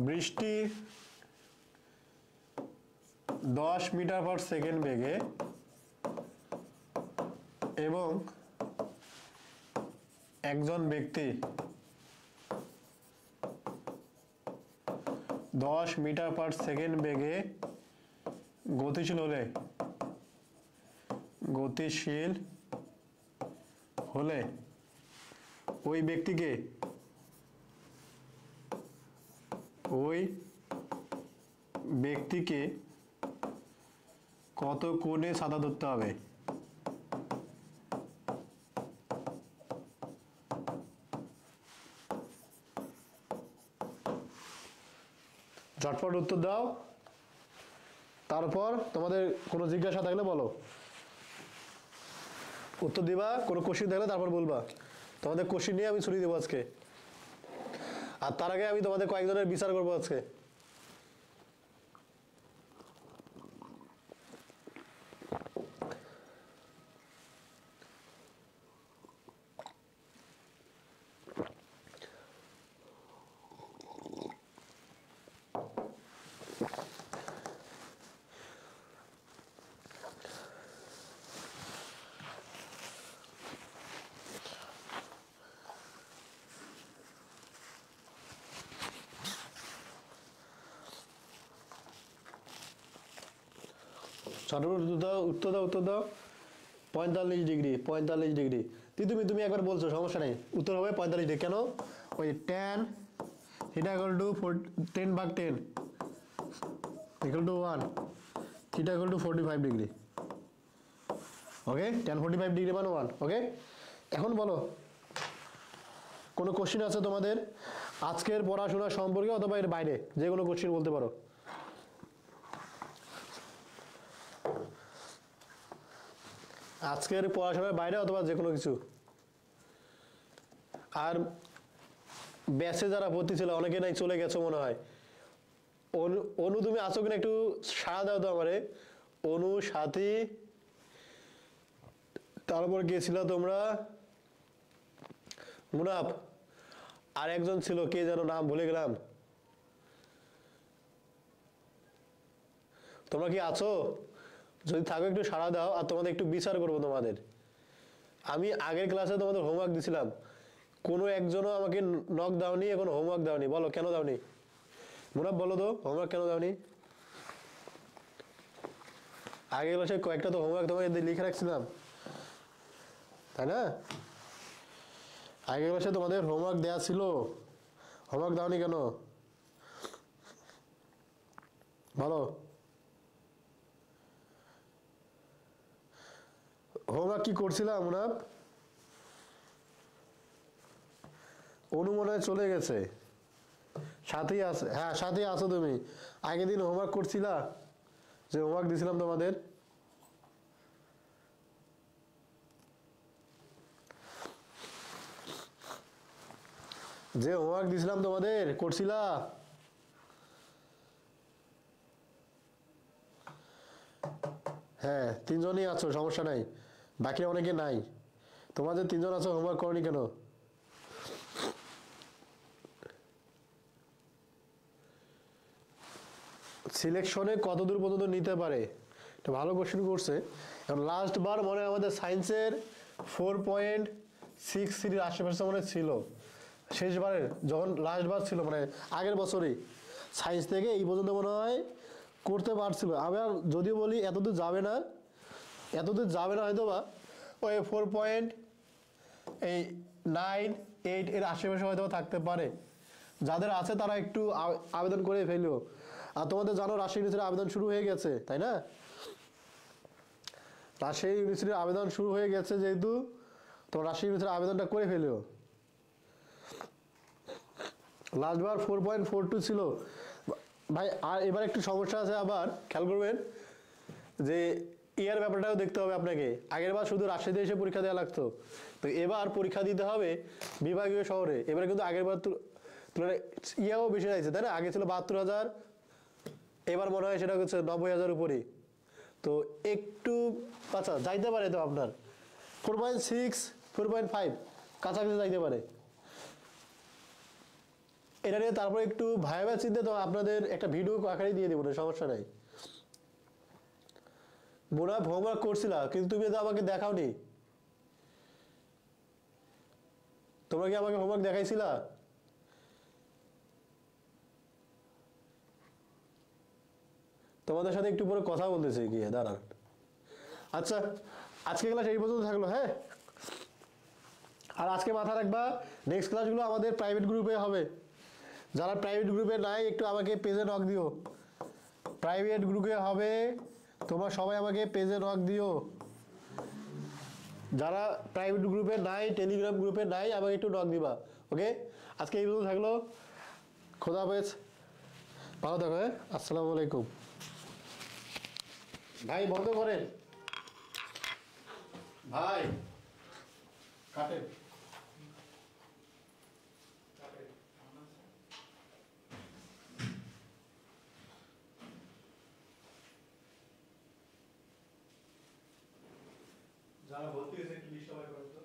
বৃষ্টি 10 মিটার পার সেকেন্ড বেগে এবং একজন ব্যক্তি 10 মিটার পার সেকেন্ড বেগে গতিশীল হলে ওই ব্যক্তিকে কত কোণে ছাতা ধরতে হবে? ঝটপট উত্তর দাও, তারপর তোমাদের কোনো জিজ্ঞাসা থাকলে বলো, উত্তর দিবা। কোনো কোশ্চিন থাকলে তারপর বলবা। তোমাদের কোশ্চিন নিয়ে আমি ছুটি দেবো আজকে। আর তার আগে আমি তোমাদের কয়েকজনের বিচার করবো আজকে। ঝটপট উত্তর দাও 45 ডিগ্রি। তুমি একবার বলছো, সমস্যা নেই, উত্তর হবে 45 ডিগ্রি। কেন? ওই tan theta equal two 10/10 equal to 1, theta equal two 45 degree. Okay, tan 45 degree মানে 1। ওকে, এখন বলো কোনো কোশ্চিন আছে তোমাদের আজকের পড়াশোনা সম্পর্কে অথবা এর বাইরে, যে কোনো কোশ্চিন বলতে পারো। আজকের পড়াশোনার বাইরে অথবা যে কোনো কিছু। আর ব্যাচে যারা ভর্তি ছিল অনেকে নাই চলে গেছো মনে হয়। অনু তুমি আছো কিনা একটু সাড়া দাও তো আমারে। অনু, সাথী, তারপর গেছিল তোমরা, মুনাফ, আর একজন ছিল কে যেন, নাম ভুলে গেলাম। তোমরা কি আছো? যদি থাকো একটু সাড়া দাও, আর তোমাদের একটু বিচার করবো তোমাদের। আমি আগের ক্লাসে তোমাদের হোমওয়ার্ক দিছিলাম, কোনো একজনও আমাকে নক দাওনি, এখন হোমওয়ার্ক দাওনি। বলো কেন দাওনি? মুনাফ বলো তো, হোমওয়ার্ক কেন দাওনি? আগের ক্লাসে কয়েকটা তো হোমওয়ার্ক তোমাকে লিখে রাখছিলাম, তাই না? আগের ক্লাসে তোমাদের হোমওয়ার্ক দেওয়া ছিল, হোমওয়ার্ক দাওনি কেন বলো? হোমওয়ার্ক কি করছিলাম মুনাফ? অনু মনে হয় চলে গেছে, সাথেই আছে। হ্যাঁ, সাথেই আছো তুমি। আগের দিন হোমওয়ার্ক করছিলা, যে হোমওয়ার্ক দিছিলাম তোমাদের। যে হোমওয়ার্ক দিছিলাম তোমাদের করছিলা? হ্যাঁ, 3 জনই আছো, সমস্যা নাই, বাকি অনেকে নাই। তোমাদের 3 জন আছো, হোমওয়ার্ক করনি কেন? সিলেকশনে কত দূর পর্যন্ত নিতে পারে? এটা ভালো কোশ্চেন করছে। এখন লাস্ট বার মনে হয় আমাদের সায়েন্সের 4.63 আশেপাশে মনে ছিল, শেষবারের যখন লাস্ট বার ছিল, মানে আগের বছরই সায়েন্স থেকে এই পর্যন্ত মনে হয় করতে পারছিল। আবার যদিও বলি এতদূর যাবে না হয়তো বা ওই 4.9, 8 এর আশেপাশে হয়তো থাকতে পারে। যাদের আছে তারা একটু আবেদন করে ফেলো। আর তোমাদের জানো রাজশাহী ইউনিভার্সিটির আবেদন শুরু হয়ে গেছে, তাই না? রাজশাহী ইউনিভার্সিটির আবেদন শুরু হয়ে গেছে, যেহেতু তোমার রাজশাহী ইউনিভার্সিটির আবেদনটা করে ফেলো। লাস্টবার 4.42 ছিল ভাই। আর এবার একটু সমস্যা আছে, আবার খেয়াল করবেন যে ইয়ার ব্যাপারটাও দেখতে হবে আপনাকে। আগের বার শুধু রাজশাহীতে এসে পরীক্ষা দেওয়া লাগতো, তো এবার পরীক্ষা দিতে হবে বিভাগীয় শহরে। এবারে কিন্তু আগের বার তুলনায় ইয়াও বেশি যাচ্ছে, তাই না? আগে ছিল 72,000, এবার মনে হয় সেটা হচ্ছে 90,000 উপরে। তো একটু আচ্ছা যাইতে পারে তো আপনার 4.6 4.5 কাছাকাছি যাইতে পারে। এটা নিয়ে তারপর একটু ভাইবা চিন্তা, তো আপনাদের একটা ভিডিও আকারে দিয়ে দেবো, সমস্যা নাই। বোনা হোমওয়ার্ক করছিলা কিন্তু তুমি তো আমাকে দেখাওনি। তোমরা কি আমাকে হোমওয়ার্ক দেখাইছিলা? তোমাদের সাথে একটু পরে কথা বলতেছে গিয়ে, দাঁড়ান। আচ্ছা আজকে ক্লাস এই পর্যন্ত থাকলো, হ্যাঁ? আর আজকে মাথা রাখবা নেক্সট ক্লাসগুলো আমাদের প্রাইভেট গ্রুপে হবে। যারা প্রাইভেট গ্রুপে নাই একটু আমাকে পেজে নক দিও। প্রাইভেট গ্রুপে হবে, তোমরা সবাই আমাকে পেজে নক দিও। যারা প্রাইভেট গ্রুপে নাই, টেলিগ্রাম গ্রুপে নাই, আমাকে একটু নক দিবা। ওকে, আজকে এই পর্যন্ত থাকলো। খোদা হাফেজ, ভালো থাকো। হ্যাঁ, আসসালামু আলাইকুম। ভাই বন্ধ করেন, ভাই কাটেন। যারা ভর্তি হয়েছে একটু লিস্ট সবাই করো তো।